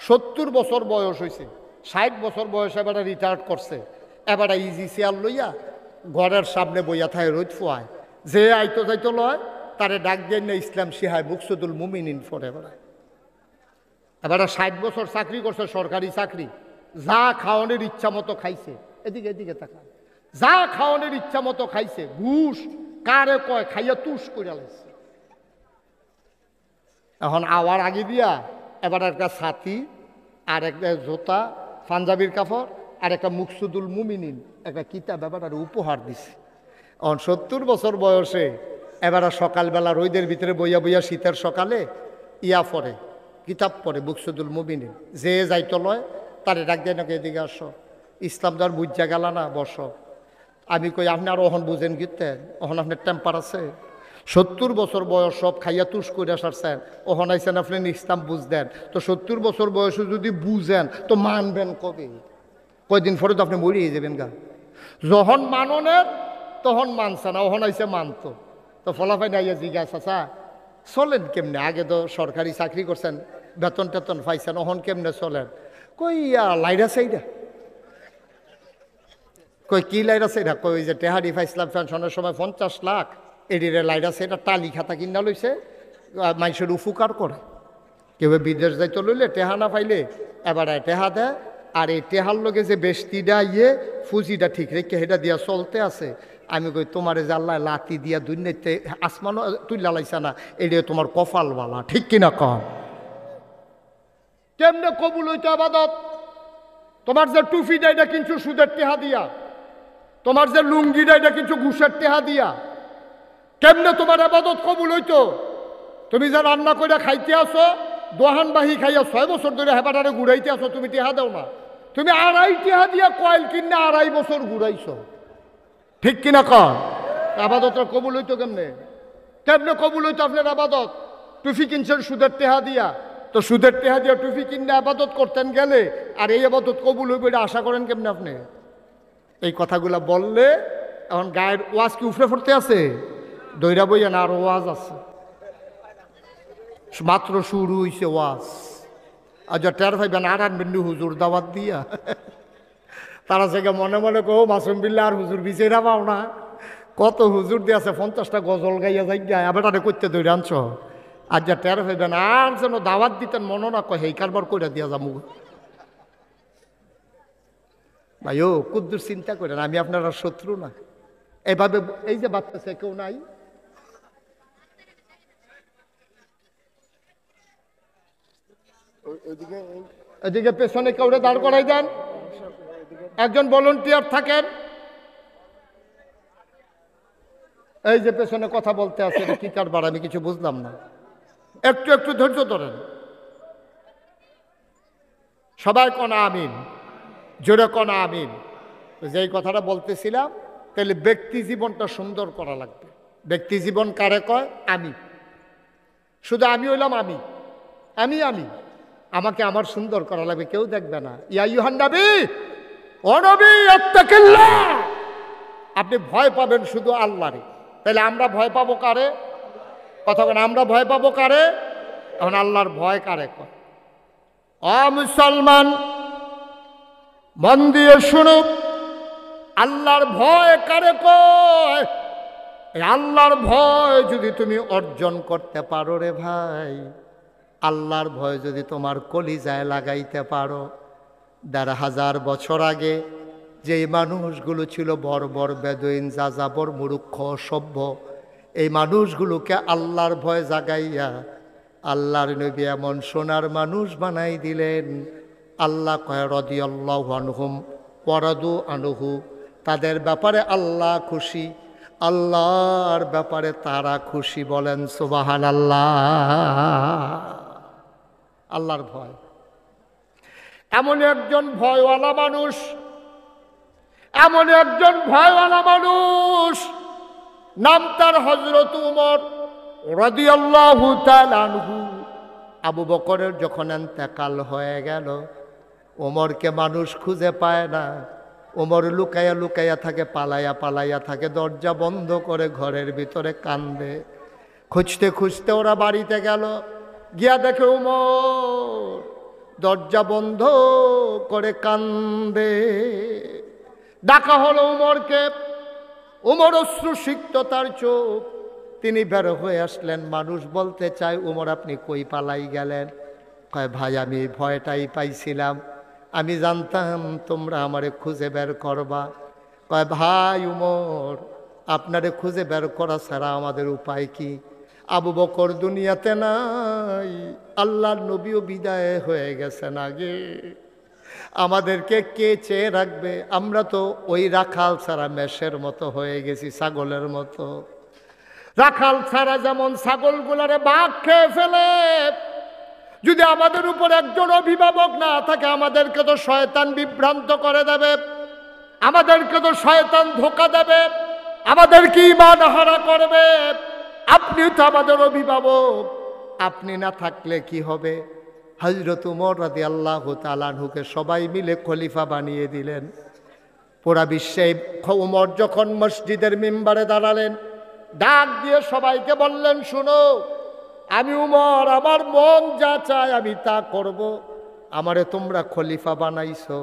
70 বছর বয়স হয়েছে, 60 বছর বয়সে এবারে রিটায়ার্ড করছে, এবারে ইজি চেয়ার লইয়া ঘরের সামনে বইয়া থায় রোদ ফুয়ায়, যে আইতো যাইতো লয় তারে ডাক দিয়ে না ইসলাম শিহায় মুকসুদুল মুমিনিন ফোরে বেড়ায়। এবারে 60 বছর চাকরি করছে, সরকারি চাকরি, যা খাওয়ানোর ইচ্ছা মতো খাইছে, এদিকে তাকা, যা খাওয়ানোর ইচ্ছা মতো খাইছে, ঘুষ কারে কয় খাইয়া তুষ করে লাইছে। এখন আওয়ার আগে দিয়া এবার একটা ছাতি আর একটা জোতা, পাঞ্জাবির কাপড় আর একটা মুকসুদুল মুমিনিন একটা কিতাব এবার উপহার দিছে। এখন 70 বছর বয়সে এবার সকালবেলা রোদের ভিতরে বইয়া বইয়া শীতের সকালে ইয়া পড়ে, কিতাব পড়ে মুকসুদুল মুমিনিন। যে যাইতো লয় তারে ডাক দেয় নাকি এদিকে আসো, ইসলাম ধর বুঝা গেল না, বসো। আমি কই আপনি আর ওহন বুঝেন গিতেন, ওহন আপনার টেম্পার আছে? 70 বছর বয়স সব খাইয়া তুষ করে সারছেন, ওহন আইসেন আপনি ইসলাম বুঝদেন তো? 70 বছর বয়সে যদি বুঝেন তো মানবেন কবে? কয়দিন পরে তো আপনি মরিয়ে যাবেন গা। যখন মাননের তখন মানছে না, ওহন আইসে মানতো। তো ফলাফাই নাইয়া জিজ্ঞাসা চা চলেন কেমনে? আগে তো সরকারি চাকরি করছেন, বেতন টেতন পাইছেন, ওহন কেমনে চলেন? কই লাইরা সাইডা। কই কি লাইরা সাইডা? কই যে টেহারি পাইছিলাম পেনশনের সময় 50 লাখ, এডিরে লাইরা সাইডা টালি খাতা কিনা লইছে, মানুষের উপকার করে। কেউ বিদেশ যাইতে লইলে টেহা না পাইলে এবার টেহা দেয়, আর এই টেহার লগে যে বেষ্টিটা ফুজিটা ঠিক রেখে সেটা দিয়া চলতে আছে। আমি কই তোমারে যে আল্লাহ লাতি দিয়া দুনিয়াতে আসমানও তুইলা লাইছা না, এটা তোমার কপালওয়ালা। ঠিক কিনা কম? কেমনে কবুল হইতো আবাদত? তোমার যে টুপিটা এটা কিন্তু সুদের টেহা দিয়া, তোমার যে লুঙ্গিটা এটা কিন্তু ঘুষের টেহা দিয়া। কেমনে তোমার আবাদত কবুল হইতো? তুমি যে রান্না করে খাইতে আসো, দোহান বাহি খাইয়া 6 বছর ধরে হেবাটারে ঘুরাইতে আসো, তুমি টেহা দাও না। তুমি 2.5 টেহা দিয়া কয়েল কিনে 2.5 বছর ঘুরাইছো। ঠিক কিনা কর? আবাদতের কবুল হইতো কেমনে? কেমনে কবুল হইতো আপনার আবাদত? টুফি কিনছেন সুদের টেহা দিয়া, তো সুদের টেহা দিয়া টুফি কিনে আবাদত করতেন গেলে আর এই আবাদত কবুল হইবে এটা আশা করেন কেমনে আপনি? এই কথাগুলা বললে এখন গায়ের ওয়াজ কি উফরে পড়তে আছে? দৈরা বইয়া না, আরো ওয়াজ আছে, মাত্র শুরু হইছে ওয়াজ। আর যা টের ভাইবেন আর আনবেন হুজুর দাওয়াত দিয়া, তারা জায়গা মনে মনে কো মাসুম বিল্লা আর হুজুর বিচারা পাও না, কত হুজুর দিয়ে আছে 50টা গজল গাইয়া যাই গায়, আবার তাদের করতে দৈরা আনছ। আর যা টের ভাইবেন আর যেন দাওয়াত দিতেন মনে না কয় এই কারবার কইরা দিয়া যাবো। ভাই ও কুদ্দুর চিন্তা করেন, আমি আপনারা শত্রু না। এভাবে এই যে বাচ্চা কেউ নাই, এদিকে পেছনে কেউরে দাঁড় করাই দেন, একজন ভলান্টিয়ার থাকেন। এই যে পেছনে কথা বলতে আছে, এটা কি কারবার আমি কিছু বুঝলাম না, একটু ধৈর্য ধরেন। সবাই কোন আমিন, জোরে কোন আমিন। যেই কথাটা বলতেছিলাম, তাহলে ব্যক্তি জীবনটা সুন্দর করা লাগবে। ব্যক্তি জীবন কারে কয়? আমি। শুধু আমি হইলাম আমি, আমাকে আমার সুন্দর করা লাগবে, কেউ দেখবে না। ইয়া আইয়ুহান নবী, ও নবী আত্তাকিল্লাহ, আপনি ভয় পাবেন শুধু আল্লাহরে। তাহলে আমরা ভয় পাবো কারে? কথা বলেন, আমরা ভয় পাবো কারে? এখন আল্লাহর ভয় কারে কয়? মুসলমান মন দিয়ে শুনুক, আল্লাহর ভয় কারে কয়? আল্লাহর ভয় যদি তুমি অর্জন করতে পারো রে ভাই, আল্লাহর ভয় যদি তোমার কলিজায় লাগাইতে পারো, ১,৫০০ বছর আগে যেই মানুষগুলো ছিল বর্বর বেদুইন, যাযাবর, মূর্খ, সভ্য, এই মানুষগুলোকে আল্লাহর ভয় জাগাইয়া আল্লাহর নবী এমন সোনার মানুষ বানাই দিলেন। আল্লাহ কয় রাদিয়াল্লাহু আনহুম ওয়া রাদু আনহু, তাদের ব্যাপারে আল্লাহ খুশি, আল্লাহর ব্যাপারে তারা খুশি। বলেন সুবহানাল্লাহ। আল্লাহর ভয়, এমন একজন ভয়ওয়ালা মানুষ, এমন একজন ভয়ওয়ালা মানুষ, নাম তার হযরত উমর রাদিয়াল্লাহু তাআলা আনহু। আবু বকরের যখন ইন্তেকাল হয়ে গেল, ওমরকে মানুষ খুঁজে পায় না। ওমর লুকাইয়া লুকাইয়া থাকে, পালাইয়া পালাইয়া থাকে, দরজা বন্ধ করে ঘরের ভিতরে কান্দে। খুঁজতে খুঁজতে ওরা বাড়িতে গেল, গিয়া দেখে ওমর দরজা বন্ধ করে কান্দে। ডাকা হলো উমরকে, উমর অশ্রুসিক্ত তার চোখ। তিনি বের হয়ে আসলেন। মানুষ বলতে চায়, উমর আপনি কই পালাই গেলেন? কয় ভাই আমি ভয়টাই পাইছিলাম, আমি জানতাম তোমরা আমারে খুঁজে বের করবা। কয় ভাই উমর, আপনারে খুঁজে বের করা ছাড়া আমাদের উপায় কি? আবু বকর দুনিয়াতে নাই, আল্লাহর নবীও বিদায় হয়ে গেছেন আগে, আমাদেরকে কে চেয়ে রাখবে? আমরা তো ওই রাখাল ছাড়া মেষের মতো হয়ে গেছি, ছাগলের মতো। রাখাল ছাড়া যেমন ছাগলগুলারে বাঘ খেয়ে ফেলে, যদি আমাদের উপর একজন অভিভাবক না থাকে, আমাদেরকে তো শয়তান বিভ্রান্ত করে দেবে, আমাদেরকে তো শয়তান ধোঁকা দেবে, আমাদেরকে ঈমান হারা করবে। আপনি তো আমাদের অভিভাবক, আপনি না থাকলে কি হবে? হযরত উমর রাদিয়াল্লাহু তাআলা আনহুকে সবাই মিলে খলিফা বানিয়ে দিলেন। পুরা বিশ্বে উমর যখন মসজিদের মিম্বারে দাঁড়ালেন, ডাক দিয়ে সবাইকে বললেন, শুনো, আমি উমর, আমার মন যা চায় আমি তা করব। আমারে তোমরা খলিফা বানাইছো,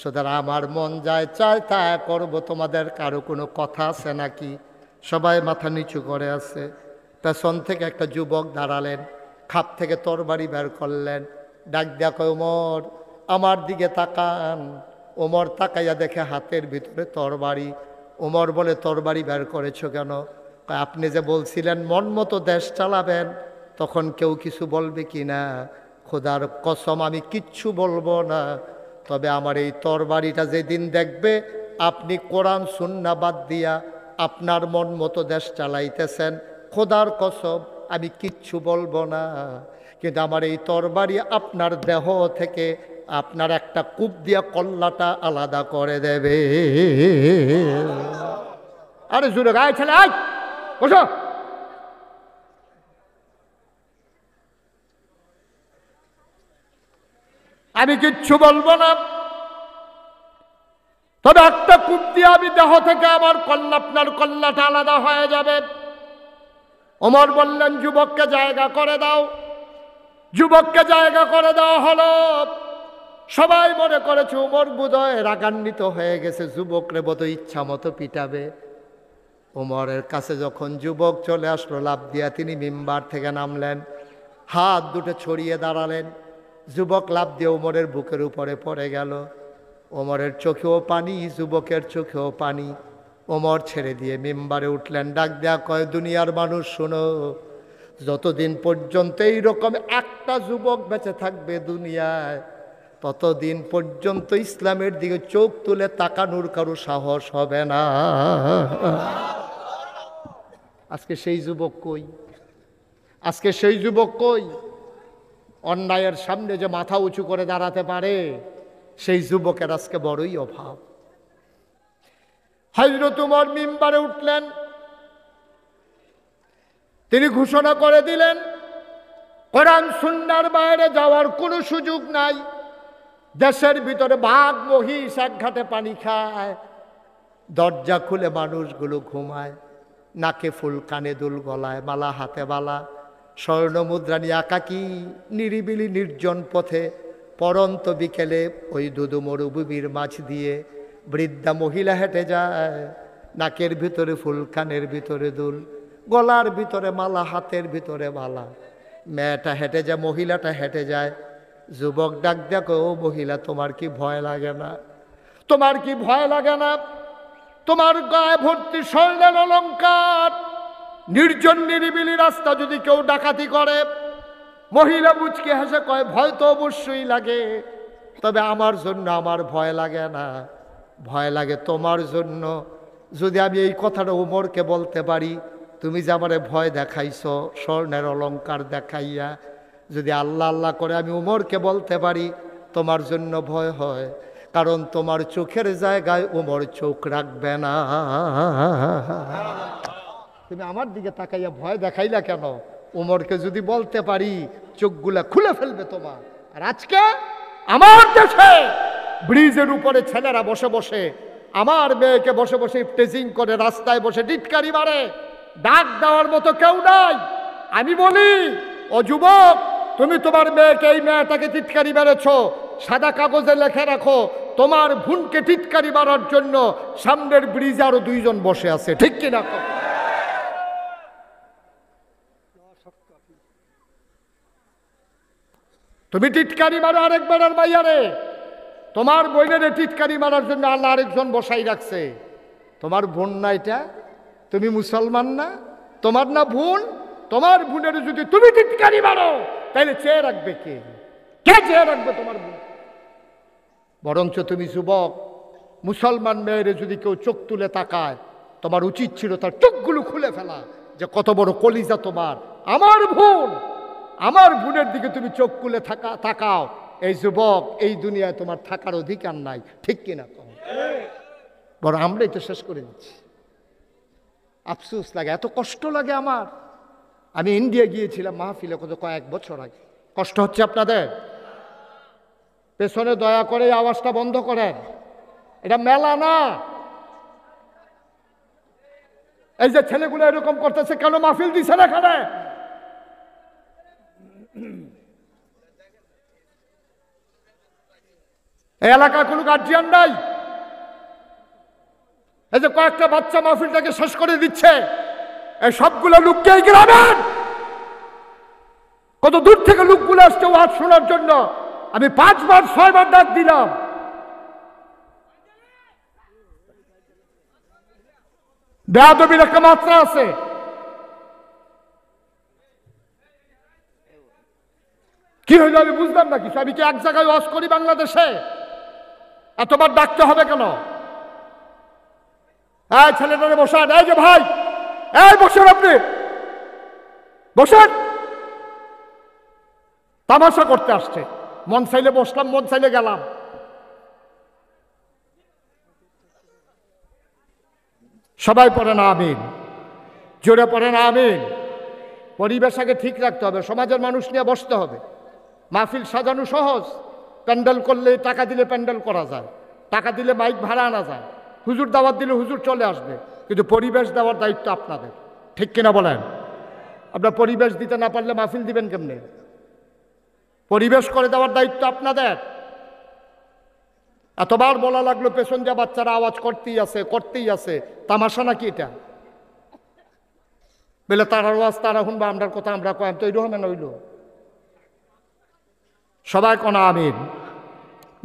সুতরাং আমার মন যায় চায় তা করব। তোমাদের কারো কোনো কথা আছে নাকি? সবাই মাথা নিচু করে আছে। পেছন থেকে একটা যুবক দাঁড়ালেন, খাপ থেকে তরবারি বের করলেন, ডাক দিয়া কয়, ওমর আমার দিকে তাকান। ওমর তাকাইয়া দেখে হাতের ভিতরে তরবারি। ওমর বলে, তরবারি বের করেছো কেন? আপনি যে বলছিলেন মন মতো দেশ চালাবেন, তখন কেউ কিছু বলবে কি না? খোদার কসম আমি কিচ্ছু বলবো না, তবে আমার এই তরবারিটা যেদিন দেখবে আপনি কোরআন সুন্নাহ বাদ দিয়া আপনার মন মতো দেশ চালাইতেছেন, খোদার কসম আমি কিচ্ছু বলবো না, কিন্তু আমার এই তরবারি আপনার দেহ থেকে আপনার একটা কূপ দিয়া কল্লাটা আলাদা করে দেবে। আরে জুড়ে গায়ে ছেলে, আয় বসো। আমি কিচ্ছু বলবো না, তবে একটা কূপ দিয়ে আমি দেহ থেকে আমার কল্লা, আপনার কল্লাটা আলাদা হয়ে যাবে। ওমর বললেন, যুবককে জায়গা করে দাও। যুবককে জায়গা করে দেওয়া হলো। সবাই মনে করেছে ওমর বোধহয় রাগান্বিত হয়ে গেছে, যুবকরে বোধহয় ইচ্ছা মতো পিটাবে। ওমরের কাছে যখন যুবক চলে আসলো, লাফ দিয়া তিনি মিম্বার থেকে নামলেন, হাত দুটো ছড়িয়ে দাঁড়ালেন। যুবক লাফ দিয়ে ওমরের বুকের উপরে পড়ে গেল। ওমরের চোখেও পানি, যুবকের চোখেও পানি। ওমর ছেড়ে দিয়ে মিম্বারে উঠলেন, ডাক দেয়া কয়, দুনিয়ার মানুষ শোনো, যতদিন পর্যন্ত এইরকম একটা যুবক বেঁচে থাকবে দুনিয়ায়, ততদিন পর্যন্ত ইসলামের দিকে চোখ তুলে তাকানোর কারো সাহস হবে না। আজকে সেই যুবক কই? আজকে সেই যুবক কই? অন্যায়ের সামনে যে মাথা উঁচু করে দাঁড়াতে পারে, সেই যুবকের আজকে বড়ই অভাব। হযরত উমর মিম্বারে উঠলেন, তিনি ঘোষণা করে দিলেন, কোরআন সুন্নাহর বাইরে যাওয়ার কোনো সুযোগ নাই। দেশের ভিতরে বাঘ মহিষ এক ঘাটে পানি খায়, দরজা খুলে মানুষগুলো ঘুমায়, নাকে ফুল, কানে দুল, গলায় মালা, হাতে বালা, স্বর্ণ মুদ্রা নিয়ে একাকী নিরিবিলি নির্জন পথে পরন্ত বিকেলে ওই দুদু মরুভূমির মাঝ দিয়ে বৃদ্ধা মহিলা হেঁটে যায়। নাকের ভিতরে ফুল, কানের ভিতরে দুল, গলার ভিতরে মালা, হাতের ভিতরে মালা। মেয়েটা হেঁটে যায়, মহিলাটা হেঁটে যায়। যুবক ডাক দেখো, ও মহিলা, তোমার কি ভয় লাগে না? তোমার কি ভয় লাগে না? তোমার গায়ে ভর্তি স্বর্ণের অলঙ্কার, নির্জন নিরিবিলি রাস্তা যদি কেউ ডাকাতি করে, মহিলা মুচকে হেসে কয় ভয় তো অবশ্যই লাগে, তবে আমার জন্য আমার ভয় লাগে না, ভয় লাগে তোমার জন্য। যদি আমি এই কথাটা উমরকে বলতে পারি, তুমি যে আমারে ভয় দেখাইছো স্বর্ণের অলংকার দেখাইয়া, যদি আল্লাহ আল্লাহ করে আমি উমরকে বলতে পারি তোমার জন্য ভয় হয়, কারণ তোমার চোখের জায়গায় উমর চোখ রাখবে না। তুমি আমার দিকে তাকাইয়া ভয় দেখাইলা কেন? উমরকে যদি বলতে পারি চোখগুলা খুলে ফেলবে তোমার। আর আজকে আমার দেশে ব্রিজের উপরে ছেলেরা বসে বসে আমার মেয়েকে বসে বসে টেজিং করে, রাস্তায় বসে টিটকারি মারে, ডাক দেওয়ার মতো কেউ নাই। আমি বলি, ও যুবক, তুমি তোমার মেয়েকে, এই মেয়েটাকে টিটকারি মেরেছো, সাদা কাগজে লেখে রাখো তোমার বোনকে টিটকারি মারার জন্য সামনের ব্রিজে আরো 2 জন বসে আছে, ঠিক কিনা? তুমি টিটকারি মারো আরেকবার আর মাইয়ারে, তোমার বোনের টিটকারি মারার জন্য আল্লাহ আরেকজন বসাই রাখছে। তোমার বোন না এটা? তুমি মুসলমান না? তোমার না বোন? তোমার বোনের যদি তুমি টিটকারি মারো তাহলে চেয়ে রাখবে কে? কে চেয়ে রাখবে তোমার বোন? বরঞ্চ তুমি যুবক, মুসলমান মেয়েরে যদি কেউ চোখ তুলে তাকায়, তোমার উচিত ছিল তার চোখগুলো খুলে ফেলা, যে কত বড় কলিজা তোমার। আমার বোন, আমার বোনের দিকে তুমি চোখ খুলে তাকাও, এই যুবক, এই দুনিয়ায় তোমার থাকার অধিকার নাই, ঠিক কিনা? বড় আমরাই তো শেষ করে দিচ্ছি। আফসোস লাগে, এত কষ্ট লাগে আমার। আমি ইন্ডিয়া গিয়েছিলাম মাহফিলে কয়েক বছর আগে। কষ্ট হচ্ছে আপনাদের? পেছনে দয়া করে আওয়াজটা বন্ধ করেন, এটা মেলা না। এই যে ছেলেগুলো এরকম করতেছে কেন? মাহফিল দিছে না এখানে? এই এলাকায় কোনো গার্জিয়ান নাই? এই যে কয়েকটা বাচ্চা মাহফিলটাকে শেষ করে দিচ্ছে, এই সবগুলো লোককে এই গ্রামের কত দূর থেকে লোকগুলো আসছে ওয়াজ শোনার জন্য। আমি 5 বার 6 বার ডাক দিলাম, বেয়াদবির একটা মাত্রা আছে। কি হইল আমি বুঝলাম না কিছু। আমি কি এক জায়গায় ওয়াজ করি বাংলাদেশে? এতবার ডাকতে হবে কেন? এই ছেলেটারে বসান, এই যে ভাই, এই বসেন, আপনি বসেন। তামাশা করতে আসছে, মন চাইলে বসলাম, মন চাইলে গেলাম। সবাই পড়েন আমিন, জোরে পড়েন আমিন। পরিবেশ আগে ঠিক রাখতে হবে, সমাজের মানুষ নিয়ে বসতে হবে। মাহফিল সাজানো সহজ, প্যান্ডেল করলে, টাকা দিলে প্যান্ডেল করা যায়, টাকা দিলে মাইক ভাড়া আনা যায়, হুজুর দাওয়াত দিলে হুজুর চলে আসবে, কিন্তু পরিবেশ দেওয়ার দায়িত্ব আপনাদের, ঠিক কিনা বলেন? আপনার পরিবেশ দিতে না পারলে মাহফিল দিবেন কেমনে? পরিবেশ করে দেওয়ার দায়িত্ব আপনাদের। এতবার বলা লাগলো, পেছন যা বাচ্চারা আওয়াজ করতেই আছে, তামাশা নাকি এটা? বলে তারার আওয়াজ তারা শুনবা, আমরার কথা আমরা কয়াম, তো এইরকম না হইল। সবাই কোন আমিন,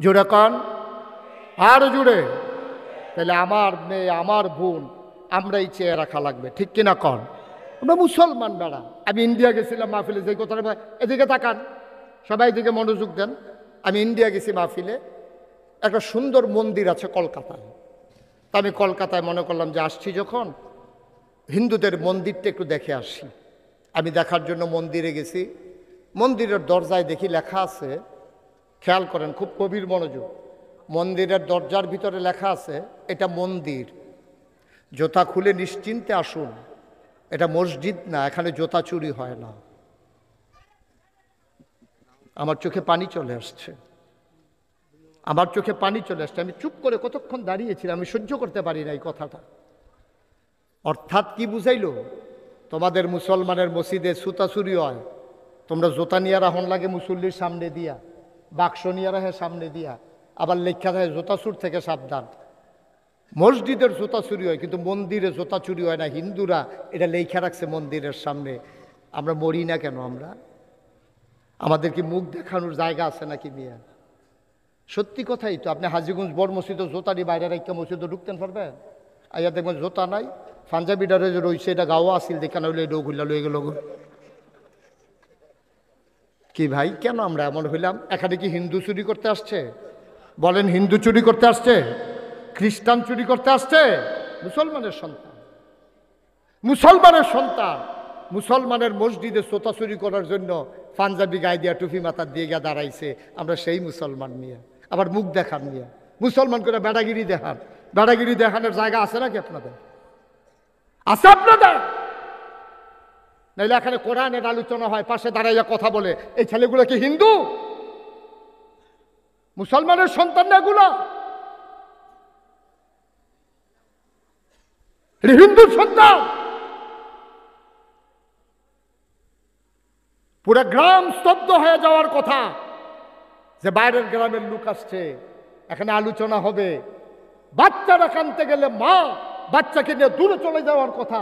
জোরে কন, আর জুড়ে। তাহলে আমার মেয়ে, আমার বোন, আমরাই চেয়ে রাখা লাগবে, ঠিক কিনা কন? আমরা মুসলমান বেড়া। আমি ইন্ডিয়া গেছিলাম মাহফিলে, যে কথাটা, এদিকে তাকান, সবাই এদিকে মনোযোগ দেন। আমি ইন্ডিয়া গেছি মাহফিলে, একটা সুন্দর মন্দির আছে কলকাতায়। তা আমি কলকাতায় মনে করলাম যে আসছি যখন, হিন্দুদের মন্দিরটা একটু দেখে আসি। আমি দেখার জন্য মন্দিরে গেছি। মন্দিরের দরজায় দেখি লেখা আছে, খেয়াল করেন, খুব গভীর মনোযোগ। মন্দিরের দরজার ভিতরে লেখা আছে, এটা মন্দির, জুতা খুলে নিশ্চিন্তে আসুন, এটা মসজিদ না, এখানে জুতা চুরি হয় না। আমার চোখে পানি চলে আসছে, আমার চোখে পানি চলে আসছে। আমি চুপ করে কতক্ষণ দাঁড়িয়েছিলাম, আমি সহ্য করতে পারি না এই কথাটা। অর্থাৎ কি বুঝাইল? তোমাদের মুসলমানের মসজিদে জুতা চুরি হয়, তোমরা জুতা নিয়ে রাহন লাগে মুসল্লির সামনে দিয়া, বাক্স নিয়ে রাখে সামনে দিয়া, আবার লেখা থাকে জুতা চুর থেকে সাবধান। মসজিদের জুতা চুরি হয়, কিন্তু মন্দিরে জুতা চুরি হয় না। হিন্দুরা এটা লেখা রাখছে মন্দিরের সামনে। আমরা মরি না কেন? আমরা, আমাদের কি মুখ দেখানোর জায়গা আছে নাকি মিয়া? সত্যি কথাই তো। আপনি হাজীগঞ্জ বড় মসজিদে জোতা নিয়ে বাইরে রেখে মসজিদে ঢুকতেন পারবেন? আইয়া দেখবেন জোতা নাই, পাঞ্জাবিটারে যে রইছে এটা গাও আসিল দেখানো হইলে এটাও ঘুরলা লয়ে গেল। কি ভাই কেন আমরা এমন হইলাম? এখানে কি হিন্দু চুরি করতে আসছে? বলেন, হিন্দু চুরি করতে আসছে? খ্রিস্টান চুরি করতে আসছে? মুসলমানের সন্তান, মুসলমানের সন্তান মুসলমানের মসজিদে সোতা চুরি করার জন্য পাঞ্জাবি গায়ে দিয়া টুপি মাথা দিয়ে গিয়ে দাঁড়াইছে। আমরা সেই মুসলমান নিয়ে আবার মুখ দেখান নিয়ে মুসলমান করে বেড়াগিরি দেখান। বেড়াগিরি দেখানোর জায়গা আছে নাকি আপনাদের? আছে আপনাদের? নাইলে এখানে কোরআনের আলোচনা হয়, পাশে দাঁড়াইয়া কথা বলে। এই ছেলেগুলো কি হিন্দু? মুসলমানের সন্তান না এগুলো? হিন্দুর সন্তান। পুরা গ্রাম স্তব্ধ হয়ে যাওয়ার কথা যে বাইরের গ্রামের লোক আসছে, এখানে আলোচনা হবে। বাচ্চারা কানতে গেলে মা বাচ্চাকে নিয়ে দূরে চলে যাওয়ার কথা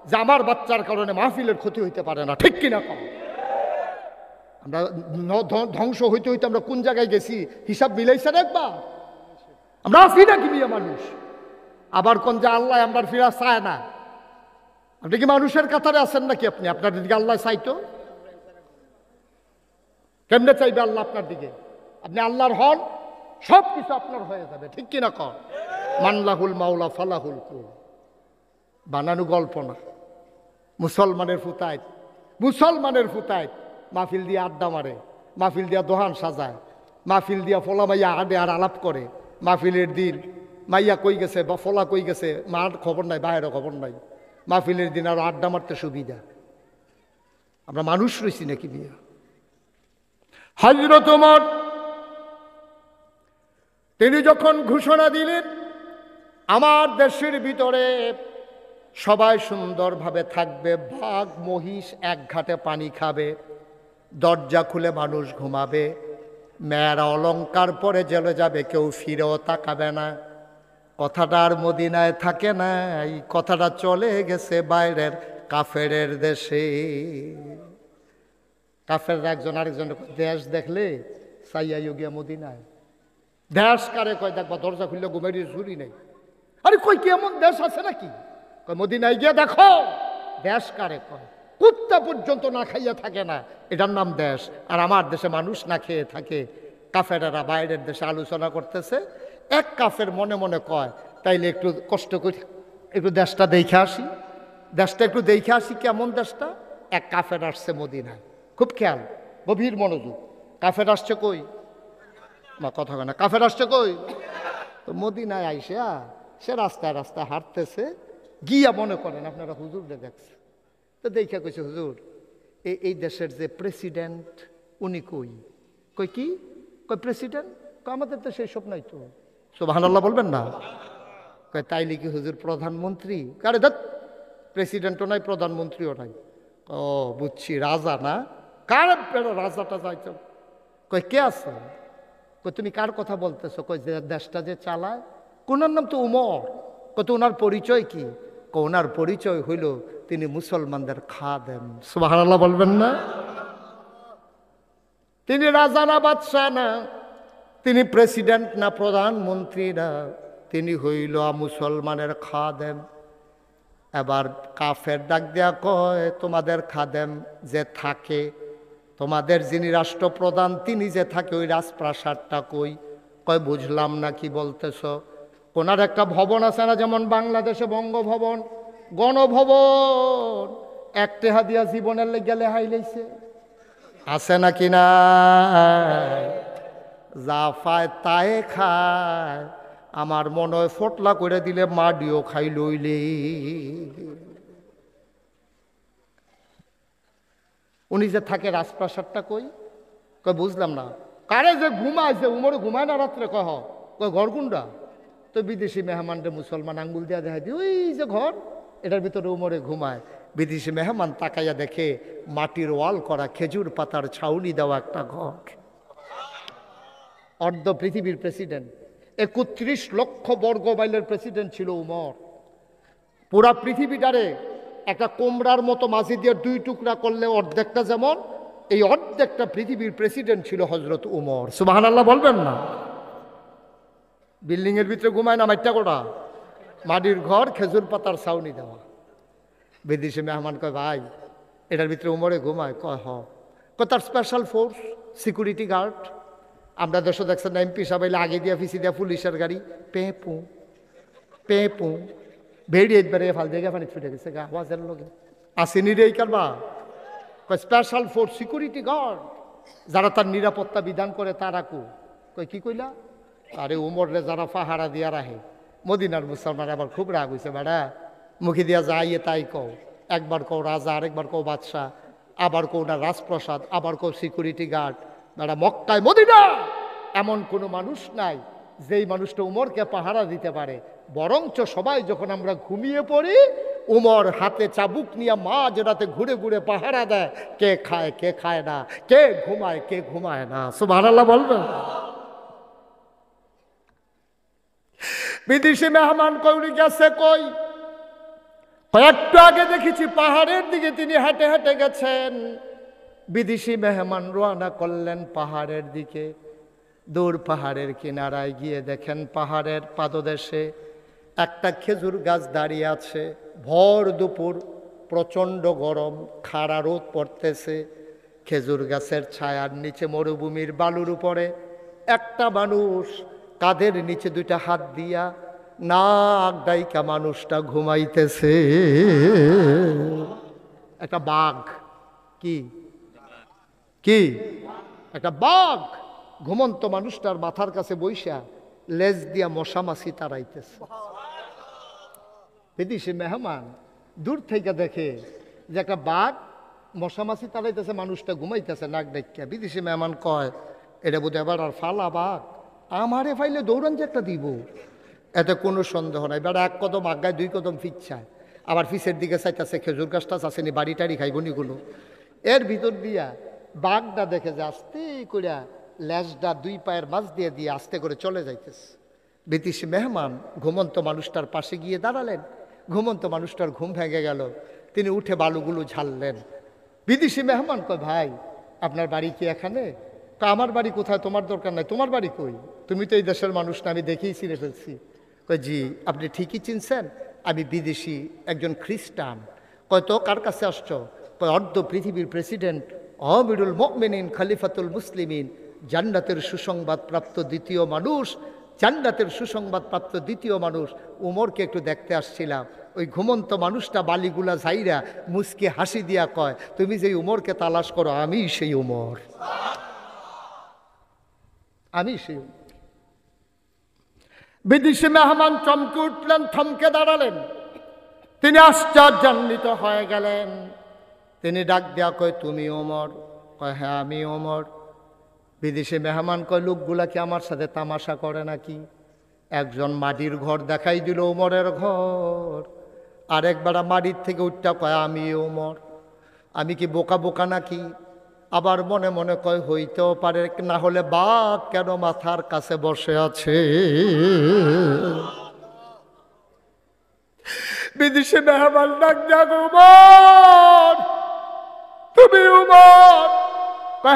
যে আমার বাচ্চার কারণে মাহফিলের ক্ষতি হইতে পারে না। ঠিক কিনা কম? আমরা ধ্বংস হইতে হইতে আমরা কোন জায়গায় গেছি হিসাব মিলাইছেন একবার? আমরা আছি নাকি মিয়া মানুষ? আবার কোন যে আল্লাহ আমরা ফিরা চায় না। আপনি কি মানুষের কাতারে আছেন নাকি? আপনি আপনার দিকে আল্লাহ চাইতো? কেমনে চাইবে আল্লাহ আপনার দিকে? আপনি আল্লাহর হন, সব কিছু আপনার হয়ে যাবে। ঠিক কিনা কম? মানলাহুল মাওলা ফালাহুল কুল। বানানো গল্প না। মুসলমানের ফুতায়, মুসলমানের ফুতায় মাহফিল দিয়ে আড্ডা মারে, মাহফিল দিয়া দোহান সাজায়, মাহফিল দিয়া ফলা মাইয়া আডে আর আলাপ করে। মাহফিলের দিন মাইয়া কই গেছে বা ফলা কই গেছে মার খবর নাই, বাইরের খবর নাই। মাহফিলের দিন আরো আড্ডা মারতে সুবিধা। আমরা মানুষ রয়েছি নাকি বিয়া? হযরত ওমর তিনি যখন ঘোষণা দিলেন আমার দেশের ভিতরে সবাই সুন্দরভাবে থাকবে, বাঘ মহিষ এক ঘাটে পানি খাবে, দরজা খুলে মানুষ ঘুমাবে, মেয়েরা অলংকার পরে জেলে যাবে, কেউ ফিরেও তাকাবে না। কথাটা আর মদিনায় থাকে না, এই কথাটা চলে গেছে বাইরের কাফেরের দেশে। কাফের একজন আরেকজন দেশ দেখলে চাইয়া গিয়া মদিনায়। দেশ কারে কয়? দেখবা দরজা খুললে ঘুমাই চুরি নেই। আরে কই কি এমন দেশ আছে নাকি? কয় মদিনায় গিয়া দেখো। দেশ কারে কয়? কুত্তা পর্যন্ত না খাইয়া থাকে না, এটার নাম দেশ। আর আমার দেশে মানুষ না খেয়ে থাকে। কাফেরেরা বাইরের দেশে আলোচনা করতেছে। এক কাফের মনে মনে কয় তাইলে একটু কষ্ট করি, একটু দেশটা দেখে আসি, দেশটা একটু দেখে আসি কেমন দেশটা। এক কাফের আসছে মদিনায়। খুব খেয়াল, গভীর মনোযোগ। কাফের আসছে কই? না কথা কয় না। কাফের আসছে কই? তো মদিনায় আইসে সে রাস্তায় রাস্তায় হাঁটতেছে। গিয়া মনে করেন আপনারা হুজুররে দেখছে, তো দেখা কইছে হুজুর এই দেশের যে প্রেসিডেন্ট উনি কই? কই কি? কই প্রেসিডেন্ট? আমাদের তো সেই সব নাই তো। সুবহানাল্লাহ বলবেন না? কয় তাইলে কি হুজুর প্রধানমন্ত্রী? আরে দেখ, প্রেসিডেন্টও নাই প্রধানমন্ত্রীও নাই। ও বুঝছি, রাজা না? কার রাজাটা যাইতো? কই কে আছে? কই তুমি কার কথা বলতেছো? কই যে দেশটা যে চালায়। কোনার নাম তো উমর। কত ওনার পরিচয় কি? ওনার পরিচয় হইল তিনি মুসলমানদের খাদেম। সুবহানাল্লাহ বলবেন না? তিনি রাজা না, বাদশাহ না, তিনি প্রেসিডেন্ট না, প্রধানমন্ত্রী না, তিনি হইল মুসলমানের খাদেম। এবার কাফের ডাক দেয়া কয় তোমাদের খাদেম যে থাকে, তোমাদের যিনি রাষ্ট্রপ্রধান তিনি যে থাকে ওই রাজপ্রাসাদটা কই? কয় বুঝলাম না কি বলতেছ। ওনার একটা ভবন আছে না, যেমন বাংলাদেশে বঙ্গভবন, গণভবন, এক টেহা দিয়া জীবনের লেগে লেহাই লাইছে, আছে নাকি না? যা পায় তাই খায়। আমার মনে হয় ফটলা করে দিলে মাডিও খাই লইলে। উনি যে থাকে রাজপ্রাসাদটা কই? কই বুঝলাম না। কারে যে ঘুমাইছে উমরে ঘুমায় না রাত্রে? কহ কই ঘর কোনটা? তো বিদেশি মেহমানরে মুসলমান আঙ্গুল দিয়া দেখাই দি ওই যে ঘর, এটার ভিতরে উমরে ঘুমায়। বিদেশি মেহমান তাকাইয়া দেখে মাটির ওয়াল করা, খেজুর পাতার ছাউনি দেওয়া একটা ঘর। অর্ধ পৃথিবীর প্রেসিডেন্ট, 31 লক্ষ বর্গ মাইলের প্রেসিডেন্ট ছিল উমর। পুরা পৃথিবীটারে একটা কোমরার মতো মাঝে দিয়ে 2 টুকরা করলে অর্ধেকটা যেমন, এই অর্ধেকটা পৃথিবীর প্রেসিডেন্ট ছিল হযরত উমর। সুবহানাল্লাহ বলবেন না? বিল্ডিং এর ভিতরে ঘুমায় না, মাইটা গোটা মাটির ঘর, খেজুর পাতার ছাউনি দেওয়া। বিদেশি মেহমান কয় ভাই এটার ভিতরে উমরে ঘুমায়? কয় হ। কয় তার স্পেশাল ফোর্স সিকিউরিটি গার্ড। আমরা দেশে দেখছেন না এমপি সাহেব আগে দিয়া ফিসি দিয়া পুলিশের গাড়ি পেঁপু পেঁপু বেরিয়ে একবারে ফাল দিয়ে পানি ছুটে গেছে গা আওয়াজের লোকে আসেনি রে কারবা। কয় স্পেশাল ফোর্স সিকিউরিটি গার্ড যারা তার নিরাপত্তা বিধান করে তারা কু। কয় কি কইলা? আরে উমরে যারা পাহারা দিয়া রাখে। মদিনার মুসলমান আবার খুব রাগ হয়েছে বেড়া, মুখে দিয়া যাইয়ে তাই কও। একবার কও রাজা, আরেকবার কও বাদশাহ, আবার কও না রাজপ্রসাদ, আবার কও সিকিউরিটি গার্ড। বেড়া মক্কায় মদিনা এমন কোনো মানুষ নাই যেই মানুষটা উমরকে পাহারা দিতে পারে। বরঞ্চ সবাই যখন আমরা ঘুমিয়ে পড়ি উমর হাতে চাবুক নিয়ে মাঝ রাতে ঘুরে ঘুরে পাহারা দেয়, কে খায় কে খায় না, কে ঘুমায় না। সুবহানাল্লাহ বলবেন। বিদেশি মেহমান কই গেছে? কই একটু আগে দেখেছি পাহাড়ের দিকে তিনি হেঁটে হেঁটে গেছেন। বিদেশি মেহমান রওনা করলেন পাহাড়ের দিকে। দূর পাহাড়ের কিনারায় গিয়ে দেখেন পাহাড়ের পাদদেশে একটা খেজুর গাছ দাঁড়িয়ে আছে। ভর দুপুর, প্রচণ্ড গরম, খাড়া রোদ পড়তেছে। খেজুর গাছের ছায়ার নিচে মরুভূমির বালুর উপরে একটা মানুষ কাঁধের নিচে দুইটা হাত দিয়া নাক ডাইকা মানুষটা ঘুমাইতেছে। একটা বাঘ, কি কি একটা বাঘ ঘুমন্ত মানুষটার মাথার কাছে বইসা লেজ দিয়া মশা মাছি তাড়াইতেছে। বিদেশি মেহমান দূর থেকে দেখে যে একটা বাঘ মশা মাছি তাড়াইতেছে, মানুষটা ঘুমাইতেছে নাক ডাইকা। বিদেশি মেহমান কয় এটা বোধ এবার আর ফালা বাঘ, আমারে ফাইলে দৌড়ান যে একটা দিব, এতে কোনো সন্দেহ নাই। বেড়া এক কদম আগায় দুই কদম ফিচ্ছায়, আবার ফিসের দিকে চাইতেছে খেজুর গাছটা চাষেনি বাড়ি টাড়ি খাইবনিগুলো। এর ভিতর দিয়া বাঘটা দেখে যে আস্তে করে ল্যাজটা দুই পায়ের মাছ দিয়ে দিয়ে আস্তে করে চলে যাইতেছে। বিদেশি মেহমান ঘুমন্ত মানুষটার পাশে গিয়ে দাঁড়ালেন। ঘুমন্ত মানুষটার ঘুম ভেঙে গেল, তিনি উঠে বালুগুলো ঝাড়লেন। বিদেশি মেহমান কয় ভাই আপনার বাড়ি কি এখানে? তা আমার বাড়ি কোথায়, তোমার দরকার নাই, তোমার বাড়ি কই? তুমি তো এই দেশের মানুষ না, আমি দেখেই চিনে ফেলছি। কয় জি আপনি ঠিকই চিনছেন, আমি বিদেশি একজন খ্রিস্টান। কয় তো কার কাছে আসছো? কয় অর্ধ পৃথিবীর প্রেসিডেন্ট আমিরুল মুমিনিন খলিফাতুল মুসলিমিন, জান্নাতের সুসংবাদ প্রাপ্ত দ্বিতীয় মানুষ, জান্নাতের সুসংবাদ প্রাপ্ত দ্বিতীয় মানুষ উমরকে একটু দেখতে আসছিলাম। ওই ঘুমন্ত মানুষটা বালিগুলা যাইরা মুচকে হাসি দিয়া কয় তুমি যে উমরকে তালাশ করো আমি সেই উমর, আমি সেই উমর। বিদেশি মেহমান চমকে উঠলেন, থমকে দাঁড়ালেন। তিনি আশ্চর্যান্বিত হয়ে গেলেন। তিনি ডাক দেয়া কয় তুমি ওমর? কয় হ্যাঁ আমি ওমর। বিদেশি মেহমান কয় লোকগুলা কি আমার সাথে তামাশা করে নাকি? একজন মাটির ঘর দেখাই দিল ওমরের ঘর, আরেকবার মাটির থেকে উঠটা কয় আমি ওমর। আমি কি বোকা বোকা নাকি? আবার মনে মনে কয় হইতেও পারে, না হলে বাঘ কেন মাথার কাছে বসে আছে? বিদেশি মেহমান ডাক দেয়া উমর তুমি উমর?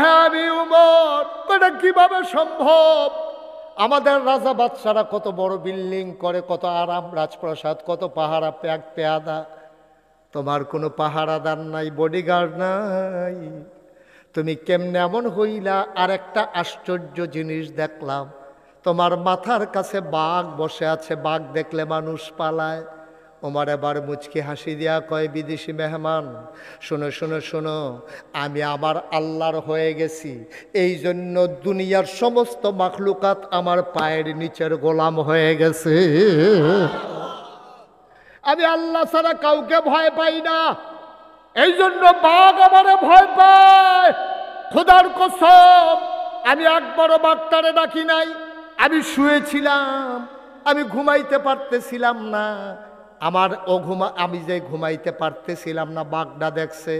হ্যাঁ আমি উমর। এটা কিভাবে সম্ভব? আমাদের রাজা বাদশারা কত বড় বিল্ডিং করে, কত আরাম রাজপ্রাসাদ, কত পাহারা প্যাক পেয়াদা, তোমার কোনো পাহারাদার নাই, বডিগার্ড নাই, তুমি কেমনে এমন হইলা? আর একটা আশ্চর্য জিনিস দেখলাম, তোমার মাথার কাছে বাঘ বসে আছে, বাঘ দেখলে মানুষ পালায়। ওমর এবার মুচকি হাসি দিয়া কয় বিদেশি মেহমান শোনো শোনো শোনো, আমি আমার আল্লাহর হয়ে গেছি, এই জন্য দুনিয়ার সমস্ত মাখলুকাত আমার পায়ের নিচের গোলাম হয়ে গেছে। আমি আল্লাহ ছাড়া কাউকে ভয় পাই না, এই জন্য বাঘ আমারে ভয় পায়। খোদার কসম আমি একবারও বাঘটারে ডাকি নাই। আমি শুয়েছিলাম, আমি ঘুমাইতে পারতেছিলাম না, আমি যে ঘুমাইতে পারতেছিলাম না বাঘটা দেখছে।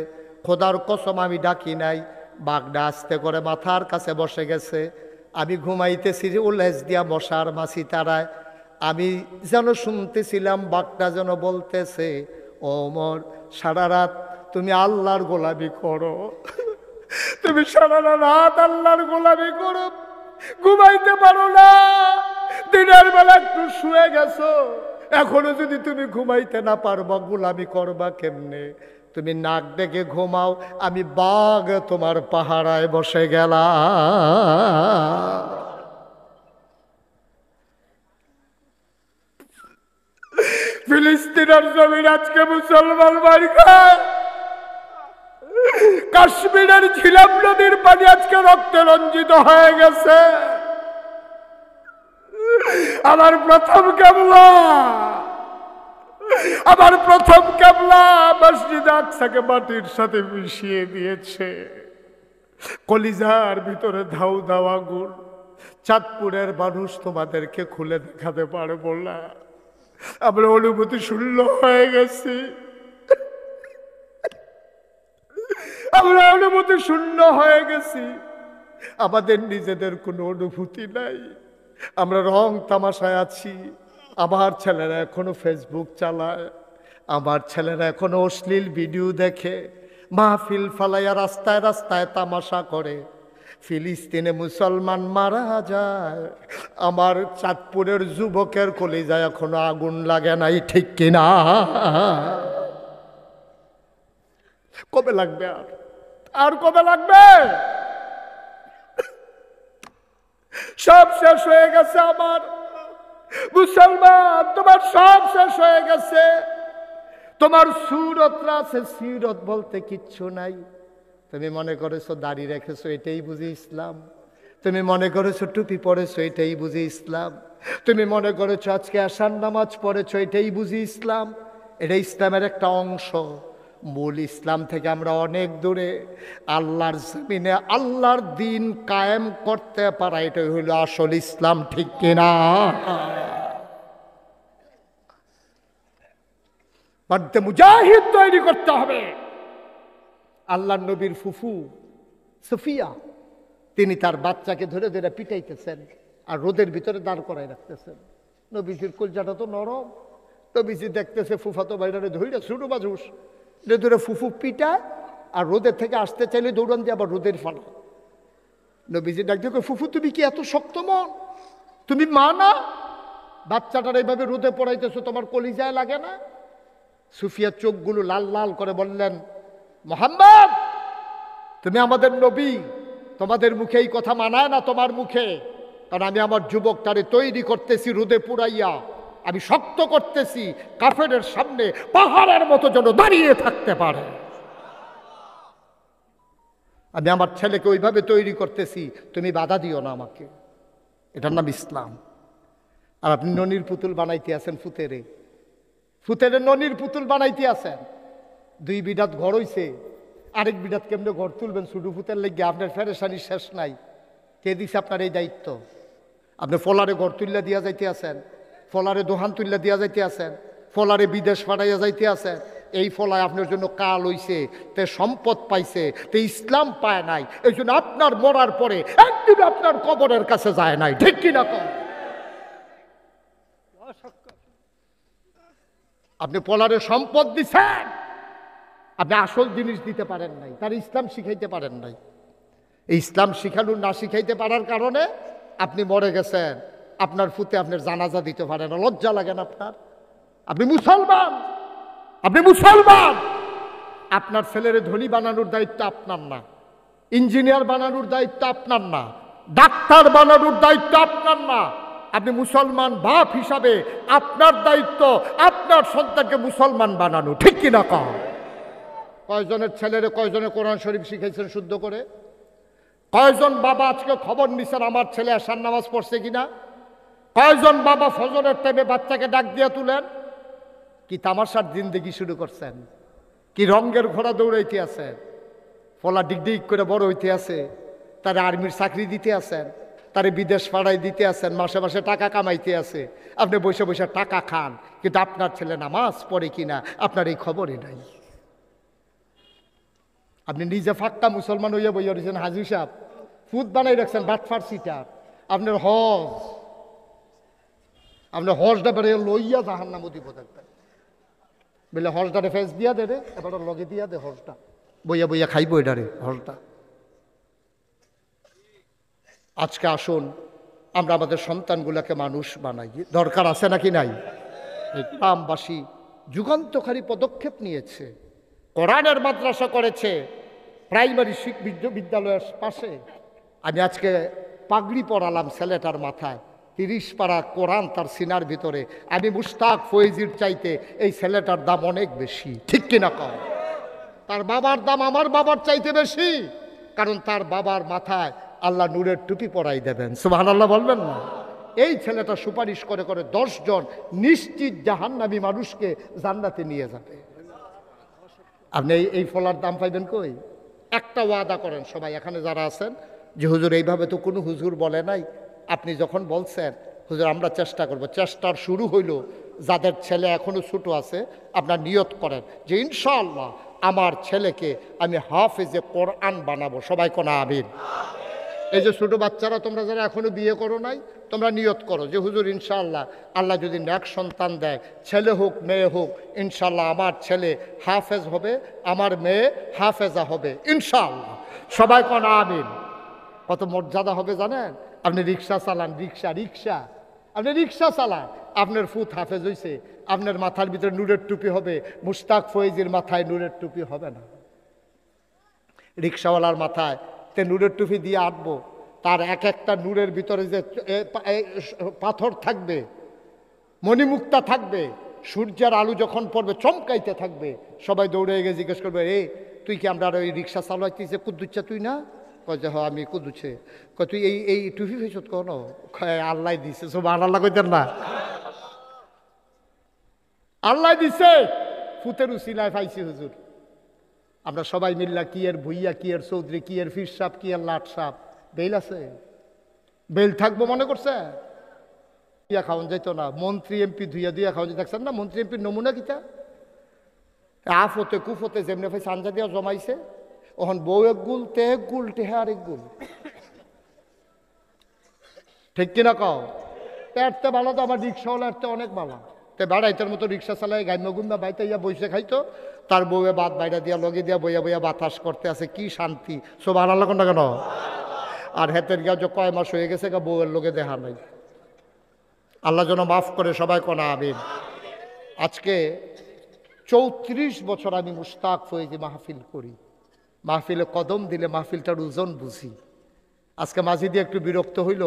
খোদার কসম আমি ডাকি নাই, বাঘটা আস্তে করে মাথার কাছে বসে গেছে। আমি ঘুমাইতেছি, ও লেজ দিয়া মশার মাছি তারায়। আমি যেন শুনতেছিলাম বাঘটা যেন বলতেছে ওমর সারা রাত তুমি আল্লাহর গোলামি করো, তুমি সারা রাত আল্লাহর গোলামি করো, ঘুমাইতে পারো না, দিনের বেলা একটু শুয়ে গেছো, এখনো যদি তুমি ঘুমাইতে না পারবা, গোলামি করবা কেমনে? তুমি নাক ডেকে ঘুমাও, আমি বাঘ তোমার পাহারায় বসে গেলাম। ফিলিস্তিনের জমিন আজকে মুসলমান মার খায়। কাশ্মীরের ঝিলাম নদীর পানি আজকে রক্তে রঞ্জিত হয়ে গেছে। আমার প্রথম কেবলা, আমার প্রথম কেবলা মসজিদ আকসাকে মাটির সাথে মিশিয়ে দিয়েছে। কলিজার ভিতরে ধাউ ধাউ আগুন। চাঁদপুরের মানুষ তোমাদেরকে খুলে দেখাতে পারবো না, আমরা অনুভূতি শূন্য হয়ে গেছি, আমরা অনুভূতি শূন্য হয়ে গেছি। আমাদের নিজেদের কোনো অনুভূতি নাই, আমরা রং তামাশায় আছি। আমার ছেলেরা এখনো ফেসবুক চালায়, আমার ছেলেরা এখনো অশ্লীল ভিডিও দেখে, মাহফিল ফালাইয়া রাস্তায় রাস্তায় তামাশা করে। ফিলিস্তিনে মুসলমান মারা যায়, আমার চাঁদপুরের যুবকের কলিজায় এখনো আগুন লাগে নাই, ঠিক কিনা? কবে লাগবে? আর কবে লাগবে? সব শেষ হয়ে গেছে আমার মুসলমান, তোমার সব শেষ হয়ে গেছে। তোমার সুরতরা আছে, সিরত বলতে কিচ্ছু নাই। তুমি মনে করেছো দাড়ি রেখেছো এটাই বুঝি ইসলাম, তুমি মনে করেছো টুপি পরেছো এটাই বুঝি ইসলাম, তুমি মনে করেছো আজকে আশার নামাজ পড়েছো এটাই বুঝি ইসলাম। এটা ইসলামের একটা অংশ, মূল ইসলাম থেকে আমরা অনেক দূরে। আল্লাহর জমিনে আল্লাহর দিন কায়েম করতে পারা, এটাই হইল আসল ইসলাম, ঠিক কিনা? বাড়িতে মুজাহিদ তৈরি করতে হবে। আল্লাহর নবীর ফুফু সফিয়া, তিনি তার বাচ্চাকে ধরে ধরে পিটাইতেছেন আর রোদের ভিতরে দাঁড় করাই রাখতেছেন। নবীজির কলজাটা তো নরম, নবীজি দেখতেছে ফুফাতো ভাইরারে ধৈর্য ছোট বাজুস ধরে ফুফু পিটায় আর রোদের থেকে আসতে চাইলে দৌড়ান দিয়ে আবার রোদের ফানা। নবীজি ডাক দিয়ে, ফুফু তুমি কি এত শক্ত মন? তুমি মা না? বাচ্চাটার এইভাবে রোদে পড়াইতেছো, তোমার কলিজায় লাগে না? সুফিয়া চোখগুলো লাল লাল করে বললেন, মুহাম্মদ তুমি আমাদের নবী, তোমাদের মুখে এই কথা মানায় না তোমার মুখে, কারণ আমি আমার যুবকটারে তৈরি করতেছি রোদে পুরাইয়া, আমি শক্ত করতেছি কাফেরের সামনে পাহাড়ের মতো যেন দাঁড়িয়ে থাকতে পারে। আমি আমার ছেলেকে ওইভাবে তৈরি করতেছি, তুমি বাধা দিও না আমাকে। এটার নাম ইসলাম। আর আপনি ননির পুতুল বানাইতে আছেন, ফুতেরে ফুতেরে ননির পুতুল বানাইতে আছেন। দুই বিডাত ঘর হইছে, আরেক বিডাত কেমনে ঘর তুলবেন শুধু ফুতের লেগে? আপনার ফেরেশানি শেষ নাই। কে দিছে আপনার এই দায়িত্ব? আপনি ফলারে ঘর তুললা দিয়া যাইতে আছেন, ফলারে দোহান তুললা দিয়া যাইতে আছেন, ফলারে বিদেশ পাঠাইয়া যাইতে আছেন। এই ফলায় আপনার জন্য কাল হইছে, তে সম্পদ পাইছে, তে ইসলাম পায় নাই। এই জন্য আপনার মরার পরে একদিন আপনার কবরের কাছে যায় নাই, ঠিক কিনা? আপনি ফলারে সম্পদ দিছেন, আপনি আসল জিনিস দিতে পারেন নাই, তার ইসলাম শিখাইতে পারেন নাই। এই ইসলাম শিখানোর না শিখাইতে পারার কারণে আপনি মরে গেছেন। আপনার ফুতে আপনার জানাজা দিতে পারে না, লজ্জা লাগেন আপনার? আপনি মুসলমান, আপনি মুসলমান। আপনার ছেলের ধনী বানানোর দায়িত্ব আপনার না, ইঞ্জিনিয়ার বানানোর দায়িত্ব আপনার না, ডাক্তার বানানোর দায়িত্ব আপনার না। আপনি মুসলমান বাপ হিসাবে আপনার দায়িত্ব আপনার সন্তানকে মুসলমান বানানো, ঠিক কিনা? কয়জনের ছেলেরে কয়জনের কোরআন শরীফ শিখাইছেন শুদ্ধ করে? কয়জন বাবা আজকে খবর নিছেন আমার ছেলে আশার নামাজ পড়ছে কিনা? কয়জন বাবা ফজরের টাইমে বাচ্চাকে ডাক দিয়ে তুলেন? কি তামাশার জিন্দেগি শুরু করছেন? কি রঙের ঘোড়া দৌড়াইতে আছে? ফলা ডিগডিগ করে বড় হইতে আছে, তারে আর্মির চাকরি দিতে আছেন, তারে বিদেশ পাড়াই দিতে আছেন, মাসে মাসে টাকা কামাইতে আছে। আপনি বসে বসে টাকা খান, কিন্তু আপনার ছেলে নামাজ পড়ে কিনা আপনার এই খবরই নাই। আপনি নিজে ফাক্কা মুসলমান হইয়া বইয়া রয়েছেন, হাজি সাহেব ফুদ বানাই রাখছেন, বাটফার সিটার। আপনার হজটা বেড়ে লইয়া জাহান নামও দিব দেখবেন, বলে হজটারে ফেস দিয়া দে রে, এবার লগে দিয়া দে হজটা, বইয়া বইয়া খাইব এটারে হজটা। আজকে আসুন আমরা আমাদের সন্তানগুলোকে মানুষ বানাই, দরকার আছে নাকি নাই? এই গ্রামবাসী যুগান্তকারী পদক্ষেপ নিয়েছে, কোরআনের মাদ্রাসা করেছে প্রাইমারি বিদ্যালয়ের পাশে। আমি আজকে পাগড়ি পরালাম ছেলেটার মাথায়, 30 পারা কোরআন তার সিনার ভিতরে। আমি মুশতাক ফয়েজির চাইতে এই ছেলেটার দাম অনেক বেশি, ঠিক কিনা কও? তার বাবার দাম আমার বাবার চাইতে বেশি, কারণ তার বাবার মাথায় আল্লাহ নূরের টুপি পরাই দেবেন, সুবহানাল্লাহ বলবেন না? এই ছেলেটা সুপারিশ করে করে 10 জন নিশ্চিত জাহান্নামী মানুষকে জান্নাতে নিয়ে যাবে। আপনি এই ফলার দাম পাইবেন কই? একটা ওয়াদা করেন সবাই এখানে যারা আছেন, যে হুজুর এইভাবে তো কোনো হুজুর বলে নাই, আপনি যখন বলছেন হুজুর আমরা চেষ্টা করব, চেষ্টার শুরু হইল। যাদের ছেলে এখনো ছোট আছে আপনার নিয়ত করেন যে ইনশাআল্লাহ আমার ছেলেকে আমি হাফেজে কোরআন বানাবো। সবাই কোনা আমিন। এই যে ছোট বাচ্চারা তোমরা যারা এখনো বিয়ে করো নাই, তোমরা নিয়ত করো যে হুজুর ইনশাআল্লাহ আল্লাহ যদি নেক সন্তান দেয়, ছেলে হোক মেয়ে হোক, ইনশাআল্লাহ আমার ছেলে হাফেজ হবে, আমার মেয়ে হাফেজা হবে ইনশাআল্লাহ। সবাই কোনা আমিন। কত মর্যাদা হবে জানেন? আপনি রিক্সা চালান, রিক্সা আপনি রিক্সা চালান, আপনার ফুত হাফেজ হইছে, আপনার মাথার ভিতরে নূরের টুপি হবে, মুশতাক ফয়েজির মাথায় নূরের টুপি হবে না। রিক্সাওয়ালার মাথায় তে নূরের টুপি দিয়ে আঁটবো, তার এক একটা নূরের ভিতরে যে পাথর থাকবে, মণিমুক্তা থাকবে, সূর্যের আলো যখন পড়বে চমকাইতে থাকবে, সবাই দৌড়ে গিয়ে জিজ্ঞেস করবে এ তুই কি আমরা ওই রিক্সা চালাইতেছে কুদ্দুচ্ছা তুই না? কয় যে হ্যাঁ আমি কুদ্দুছে। কয় তুই এই টুপি ফেসত কোন? আল্লাহ দিছে। সুবহানাল্লাহ কইতেন না? আল্লাহ দিছে, ফুতের উসিলায় পাইছি হুজুর। আমরা সবাই মিল্লা কি এর ভুইয়া, কি এর চৌধুরী, কি এর ফির সাপ, কি এর লাট সাপ, বেল আছে? বেল থাকবো মনে করছে? ধুইয়া খাওয়ান যাইত না, মন্ত্রী এমপি ধুইয়া খাওয়ান, দেখছেন না মন্ত্রী এমপির নমুনা কিতা? আফতে কুফতে যেমনি ভাই সাঞ্জা দিয়া জমাইছে, ওখান বউ এক গুল, তে এক গুল, টেহা আর এক গুল, ঠিক কিনা কও? পেটতে ভালো তো আমার রিক্সাওয়ালার তো অনেক ভালো, তে বেড়াইতের মতো রিক্সা চালায় গাইমা বাইতে ইয়া বসে খাইতো, তার বউয়ে বাদ বাইরা দিয়া লগে দিয়া বইয়া বইয়া বাতাস করতে আছে, কি শান্তি। সুবহানাল্লাহ কোনটা কেন? আর হেতের গিয়া যে কয় মাস হয়ে গেছে গা বউয়ের লোকে দেখা নাই। আল্লাহ যেন মাফ করে, সবাই কোনা আমিন। আজকে 34 বছর আমি মুশতাক ফয়েজি মাহফিল করি, মাহফিলে কদম দিলে মাহফিলটার ওজন বুঝি। আজকে মাঝি দিয়ে একটু বিরক্ত হইল,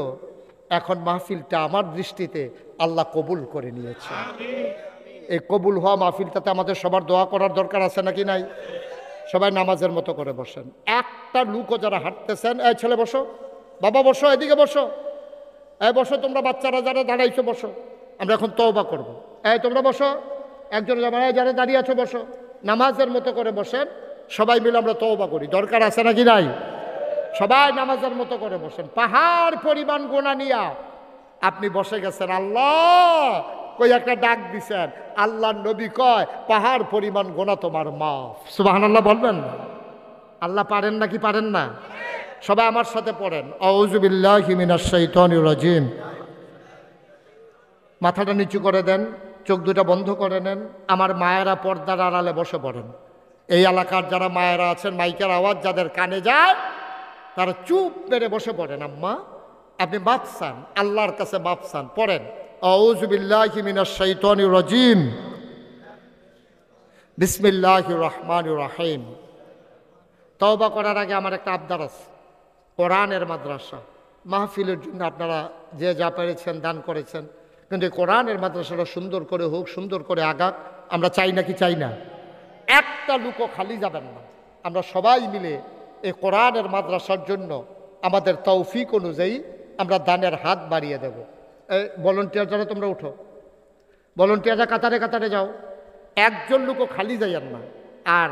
এখন মাহফিলটা আমার দৃষ্টিতে আল্লাহ কবুল করে নিয়েছে। এই কবুল হওয়া মাহফিলটাতে আমাদের সবার দোয়া করার দরকার আছে নাকি নাই? সবাই নামাজের মতো করে বসেন। একটা লুকও যারা হাঁটতেছেন, এই ছেলে বসো, বাবা বসো, এদিকে বসো, এই বসো, তোমরা বাচ্চারা যারা দাঁড়াইছো বসো, আমরা এখন তওবা করব। এই তোমরা বসো, একজন যারা দাঁড়িয়ে আছো বসো, নামাজের মতো করে বসেন, সবাই মিলে আমরা তওবা করি। দরকার আছে নাকি নাই? সবাই নামাজের মতো করে বসেন। পাহাড় পরিমাণ গোনা নিয়া আপনি বসে গেছেন, আল্লাহ কই একটা ডাক দিছেন, আল্লাহর নবী কয় পাহাড় পরিমাণ গোনা তোমার মাফ। সুবহানাল্লাহ বলবেন না? আল্লাহ পারেন নাকি পারেন না? সবাই আমার সাথে পড়েন, আউযু বিল্লাহি মিনাশ শাইতানির রাজিম। মাথাটা নিচু করে দেন, চোখ দুটা বন্ধ করে নেন। আমার মায়েরা পর্দার আড়ালে বসে পড়েন। এই এলাকার যারা মায়েরা আছেন, মাইকের আওয়াজ যাদের কানে যায় তারা চুপ মেরে বসে পড়েন। আম্মা আপনি মাপ চান, আল্লাহর কাছে মাপ চান, পড়েন আউযু বিল্লাহি মিনাশ শাইতানির রাজিম, বিসমিল্লাহির রহমানির রহিম। তওবা করার আগে আমার একটা আবদার আছে। কোরআনের মাদ্রাসা মাহফিলের জন্য আপনারা যে যা পেরেছেন দান করেছেন, কিন্তু কোরআনের মাদ্রাসাটা সুন্দর করে হোক, সুন্দর করে আগাক, আমরা চাই নাকি চাই না? একটা লুকও খালি যাবেন না। আমরা সবাই মিলে এই কোরআনের মাদ্রাসার জন্য আমাদের তৌফিক অনুযায়ী আমরা দানের হাত বাড়িয়ে দেব। এই ভলান্টিয়ার যারা তোমরা উঠো, ভলান্টিয়াররা কাতারে কাতারে যাও, একজন লোকও খালি যাইয়েন না। আর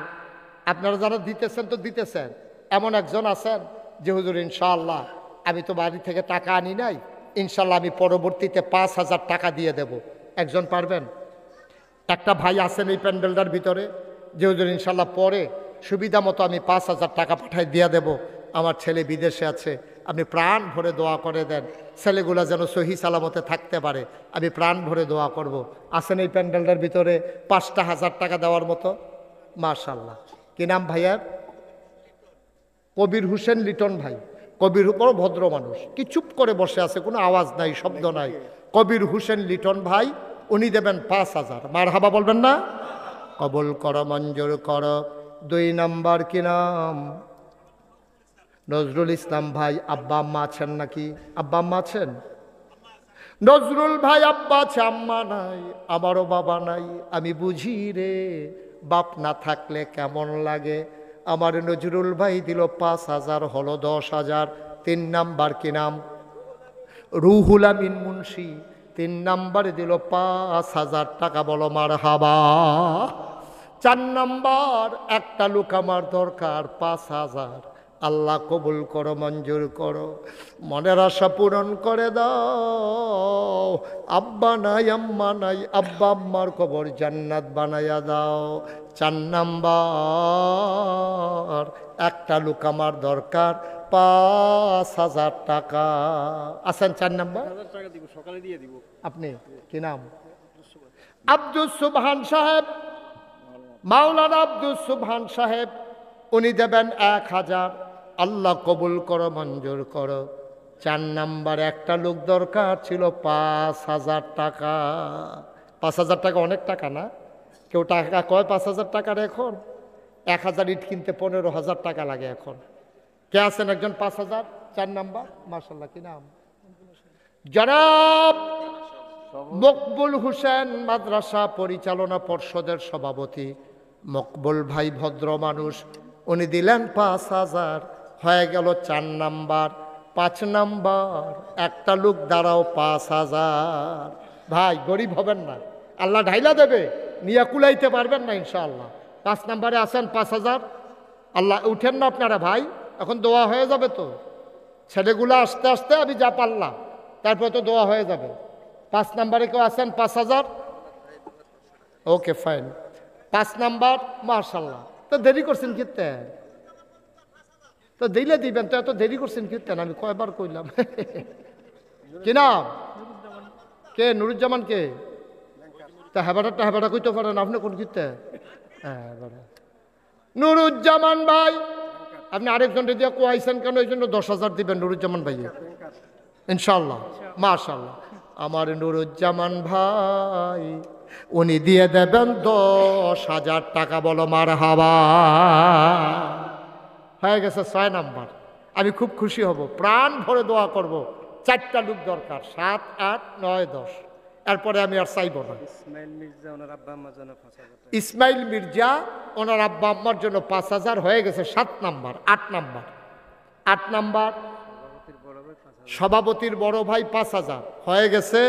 আপনারা যারা দিতেছেন তো দিতেছেন, এমন একজন আছেন যে হুজুর ইনশাআল্লাহ আমি তো বাড়ি থেকে টাকা আনি নাই, ইনশাআল্লাহ আমি পরবর্তীতে 5,000 টাকা দিয়ে দেব। একজন পারবেন? একটা ভাই আছেন এই প্যান্ডেলটার ভিতরে যে হুজুর ইনশাআল্লাহ পরে সুবিধা মতো আমি 5,000 টাকা পাঠাই দিয়ে দেব, আমার ছেলে বিদেশে আছে, আপনি প্রাণ ভরে দোয়া করে দেন, ছেলেগুলা যেন সহি সালামতে থাকতে পারে, আমি প্রাণ ভরে দোয়া করব। আছেন এই প্যান্ডেলটার ভিতরে 5,000 টাকা দেওয়ার মতো? মাশাআল্লাহ। কি নাম ভাইয়ার? কবির হোসেন লিটন ভাই। কবির বড় ভদ্র মানুষ, কি চুপ করে বসে আছে, কোনো আওয়াজ নাই, শব্দ নাই। কবির হোসেন লিটন ভাই উনি দেবেন 5,000। মারহাবা বলবেন না? কবুল করো, মঞ্জুর করো। 2 নাম্বার কি নাম? নজরুল ইসলাম ভাই। আব্বা আম্মা আছেন নাকি? আব্বা আম্মা আছেন? নজরুল ভাই আব্বা আছে, আম্মা নাই। আমারও বাবা নাই। আমি বুঝি রে বাপ না থাকলে কেমন লাগে। আমার নজরুল ভাই দিল 5,000, হলো 10,000। 3 নাম্বার কি নাম? রুহুল আমিন মুন্সি 3 নাম্বারে দিল 5,000 টাকা। বলো মারহাবা। 4 নাম্বার একটা লোক আমার দরকার, 5,000। আল্লাহ কবুল করো, মঞ্জুর করো, মনের আশা পূরণ করে দাও। আব্বা নাই, আম্মা নাই, আব্বা আম্মার কবর জান্নাত বানাইয়া দাও। 4 নাম্বার একটা লোক আমার দরকার, 5,000 টাকা। আছেন 4 নাম্বার? সকালে দিয়ে দিব। আপনি কি নাম? আব্দুল সুবহান সাহেব, মাওলানা আব্দুল সুবহান সাহেব। উনি দেবেন 1,000। আল্লাহ কবুল করো, মঞ্জুর করো। 4 নাম্বার একটা লোক দরকার ছিল, 5,000 টাকা। 5,000 টাকা অনেক টাকা না? কেউ টাকা কয় 5,000 টাকার? এখন 1,000 ইট কিনতে 15,000 টাকা লাগে এখন। কে আছেন একজন 5,000? 4 নাম্বার। মাশাআল্লাহ, কি নাম? জনাব মকবুল হোসেন, মাদ্রাসা পরিচালনা পর্ষদের সভাপতি। মকবুল ভাই ভদ্র মানুষ, উনি দিলেন 5,000। হয়ে গেল 4 নাম্বার। 5 নাম্বার একটা লোক দাঁড়াও, 5,000। ভাই গরিব হবেন না, আল্লাহ ঢাইলা দেবে, নিয়ে কুলাইতে পারবেন না ইনশাআল্লাহ। 5 নাম্বারে আসেন 5,000। আল্লাহ উঠেন না আপনারা ভাই, এখন দোয়া হয়ে যাবে তো। ছেলেগুলো আস্তে আস্তে আমি যা পারলাম, তারপরে তো দোয়া হয়ে যাবে। 5 নাম্বারে কেউ আসেন 5,000? Okay fine. 5 নাম্বার। মাশাআল্লাহ। তো দেরি করছেন কীর্তেন? তো দিলে দিবেন তো, এত দেরি করছেন কীর্তেন? আমি কয়বার কইলাম। কি নাম? কে? নুরুজ্জামান। কে? তা হেবাটা কইতে পারেন আপনি? কোন কীর্তেন? হ্যাঁ, নুরুজ্জামান ভাই। আপনি আরেকজন দিয়ে কোয়াইছেন কেন? এই জন্য 10,000 দিবেন নুরুজ্জামান ভাই ইনশাল্লাহ। মাশাআল্লাহ। আমার নুরুজ্জামান ভাই উনি দিয়ে দেবেন 10,000 টাকা। বলো মারহাবা। হয়ে গেছে 6 নাম্বার। আমি খুব খুশি হব, প্রাণ ভরে দোয়া করব। 4টা লোক দরকার, 7, 8, 9, 10। এরপরে আমি আর চাইব না। ইসমাইল মির্জা ওনার আব্বা আম্মার জন্য 5,000 হয়ে গেছে। 7 নাম্বার। 8 নাম্বার। 8 নাম্বার সভাপতির বড় ভাই 5,000 হয়ে গেছে।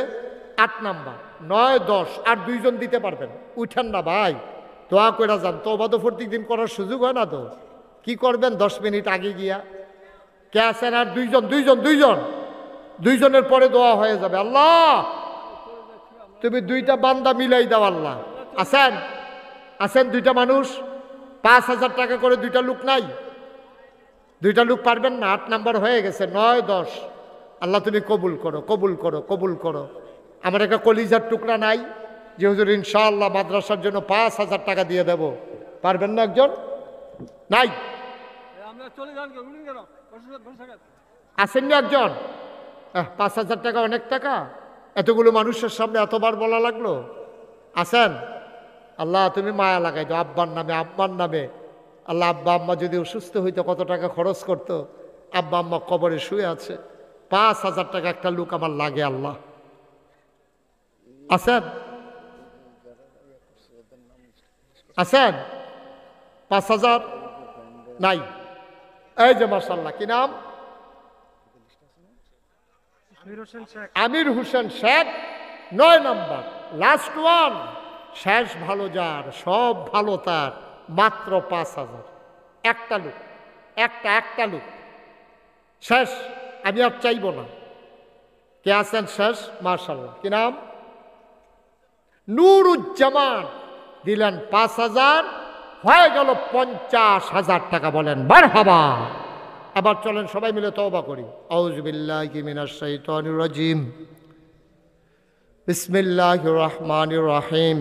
8 নাম্বার। 9, 10 আর 2 জন দিতে পারবেন। উঠেন না ভাই, দোয়া করে যান। তওবা তো প্রত্যেক দিন করার সুযোগ হয় না তো। কি করবেন 10 মিনিট আগে গিয়া? কে আছেন? আর 2 জন। 2 জনের পরে দোয়া হয়ে যাবে। আল্লাহ তুমি 2টা বান্দা মিলাই দাও। আল্লাহ আছেন 2টা মানুষ। 5,000 টাকা করে 2টা লোক নাই? 2টা লোক পারবেন না? 8 নাম্বার হয়ে গেছে। 9, 10। আল্লাহ তুমি কবুল করো, কবুল করো, কবুল করো। আমার একটা কলিজার টুকরা নাই যে হুজুর ইনশাআল্লাহ মাদ্রাসার জন্য 5,000 টাকা দিয়ে দেব? পারবেন না একজন? নাই? আসেন না একজন? 5,000 টাকা অনেক টাকা। এতগুলো মানুষের সামনে এতবার বলা লাগলো। আসেন। আল্লাহ তুমি মায়া লাগাই দাও আব্বার নামে, আম্মার নামে। আল্লাহ আব্বা আম্মা যদি অসুস্থ হইতো কত টাকা খরচ করতো। আব্বা আম্মা কবরে শুয়ে আছে। 5,000 টাকা একটা লোক আমার লাগে। আল্লাহ আছেন? 5,000 নাই? এই যে মাশাআল্লাহ, কি নাম? Amir Hossain Sheikh. 9 number. Last one. শেষ ভালো যার, সব ভালো তার, মাত্র 5,000। একটা লোক, একটা লোক শেষ। আমি আর চাইব না। কে আছেন শেষ? মাশাআল্লাহ, কি নাম? নুরুজ্জামান। দিলেন 5,000। হয়ে গেল 50,000 টাকা। বলেন মারহাবা। আবার চলেন সবাই মিলে তওবা করি। আউযু বিল্লাহি মিনাশ শাইতানির রাজিম। বিসমিল্লাহির রহমানির রহিম।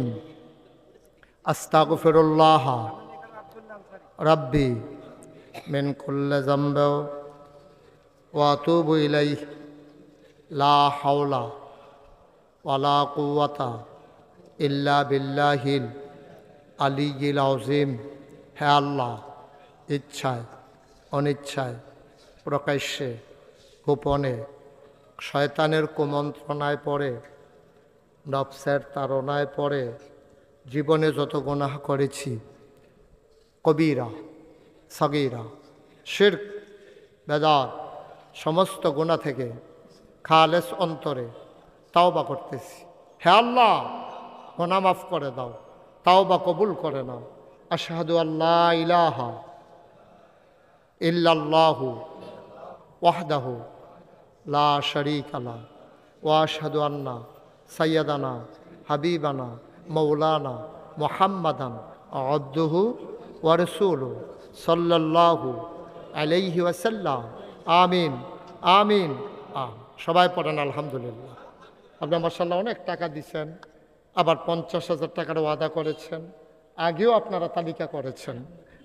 আস্তাগফিরুল্লাহ রাব্বি মিন কুল্লি যামবি ওয়া আতুবু ইলাইহি লা হাওলা ওয়ালা কুওয়াতা ইল্লা বিল্লাহিল আলিয়্যিল আযীম। হে আল্লাহ, ইচ্ছায় অনিচ্ছায় প্রকাশ্যে গোপনে শয়তানের কুমন্ত্রণায় পড়ে নফসের তাড়নায় পড়ে জীবনে যত গুনাহ করেছি, কবিরা সগীরা শিরক বেদাত সমস্ত গুনাহ থেকে খালেস অন্তরে তাওবা করতেছি। হে আল্লাহ, গুনাহ মাফ করে দাও, তাওবা কবুল করে নাও। আশহাদু আল্লা ইলাহা ইল্লাল্লাহু ওয়াহদাহু লা শারীকা লাহ ওয়া আশহাদু আন্না সাইয়্যিদানা হাবিবানা মাওলানা মুহাম্মাদান আবদুহু ওয়া রাসূলুহু সাল্লাল্লাহু আলাইহি ওয়াসাল্লাম। আমিন আমিন। সবাই পড়েন আলহামদুলিল্লাহ। আপনি মাশাআল্লাহ অনেক টাকা দিচ্ছেন, আবার 50,000 টাকার ওয়াদা করেছেন, আগেও আপনারা তালিকা করেছেন,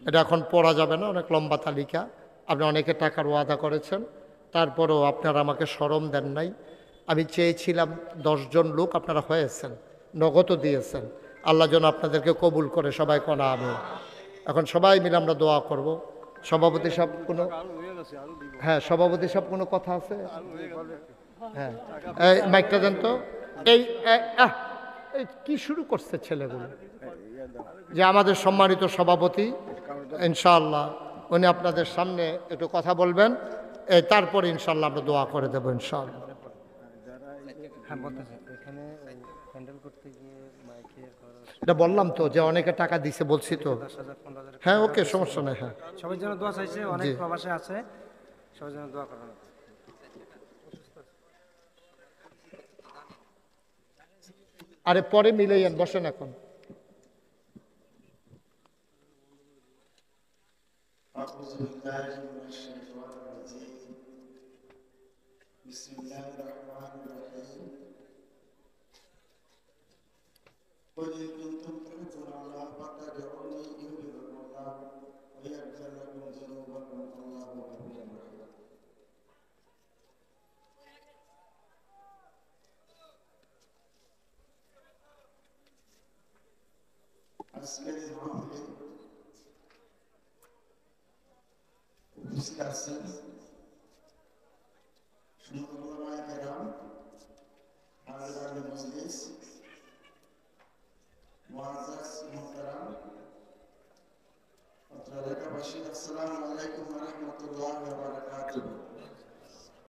এটা এখন পড়া যাবে না, অনেক লম্বা তালিকা। আপনি অনেকে টাকার ওয়াদা করেছেন, তারপরেও আপনারা আমাকে শরম দেন নাই। আমি চেয়েছিলাম 10 জন লোক, আপনারা হয়েছেন, নগদও দিয়েছেন। আল্লাহ যেন আপনাদেরকে কবুল করে, সবাই কোনা আমি। এখন সবাই মিলে আমরা দোয়া করব। সভাপতি সাহেব কোনো, হ্যাঁ সভাপতি সাহেব কোনো কথা আছে? হ্যাঁ এই মাইকটা দেন তো। এই এই কি শুরু করছে ছেলেগুলো? যে আমাদের সম্মানিত সভাপতি ইনশাআল্লাহ উনি আপনাদের সামনে একটু কথা বলবেন, তারপরে ইনশাআল্লাহ আমরা দোয়া করে দেবো ইনশাআল্লাহ। এটা বললাম তো যে অনেকে টাকা দিছে, বলছি তো। হ্যাঁ ওকে, সমস্যা নেই। হ্যাঁ সবার জন্য দোয়া চাইছে, অনেক প্রবাসে আছে, সবার জন্য দোয়া করবেন। আরে পরে মিলাইয়েন, বসেন এখন। আজকের মাহফিলে উপস্থিত আছেন উলামায়ে কেরাম, হাজিরানে মজলিস, মুআজ্জাজ মুহতারাম, অত্র এলাকাবাসী, আসসালামু আলাইকুম ওয়া রাহমাতুল্লাহি ওয়া বারাকাতুহু।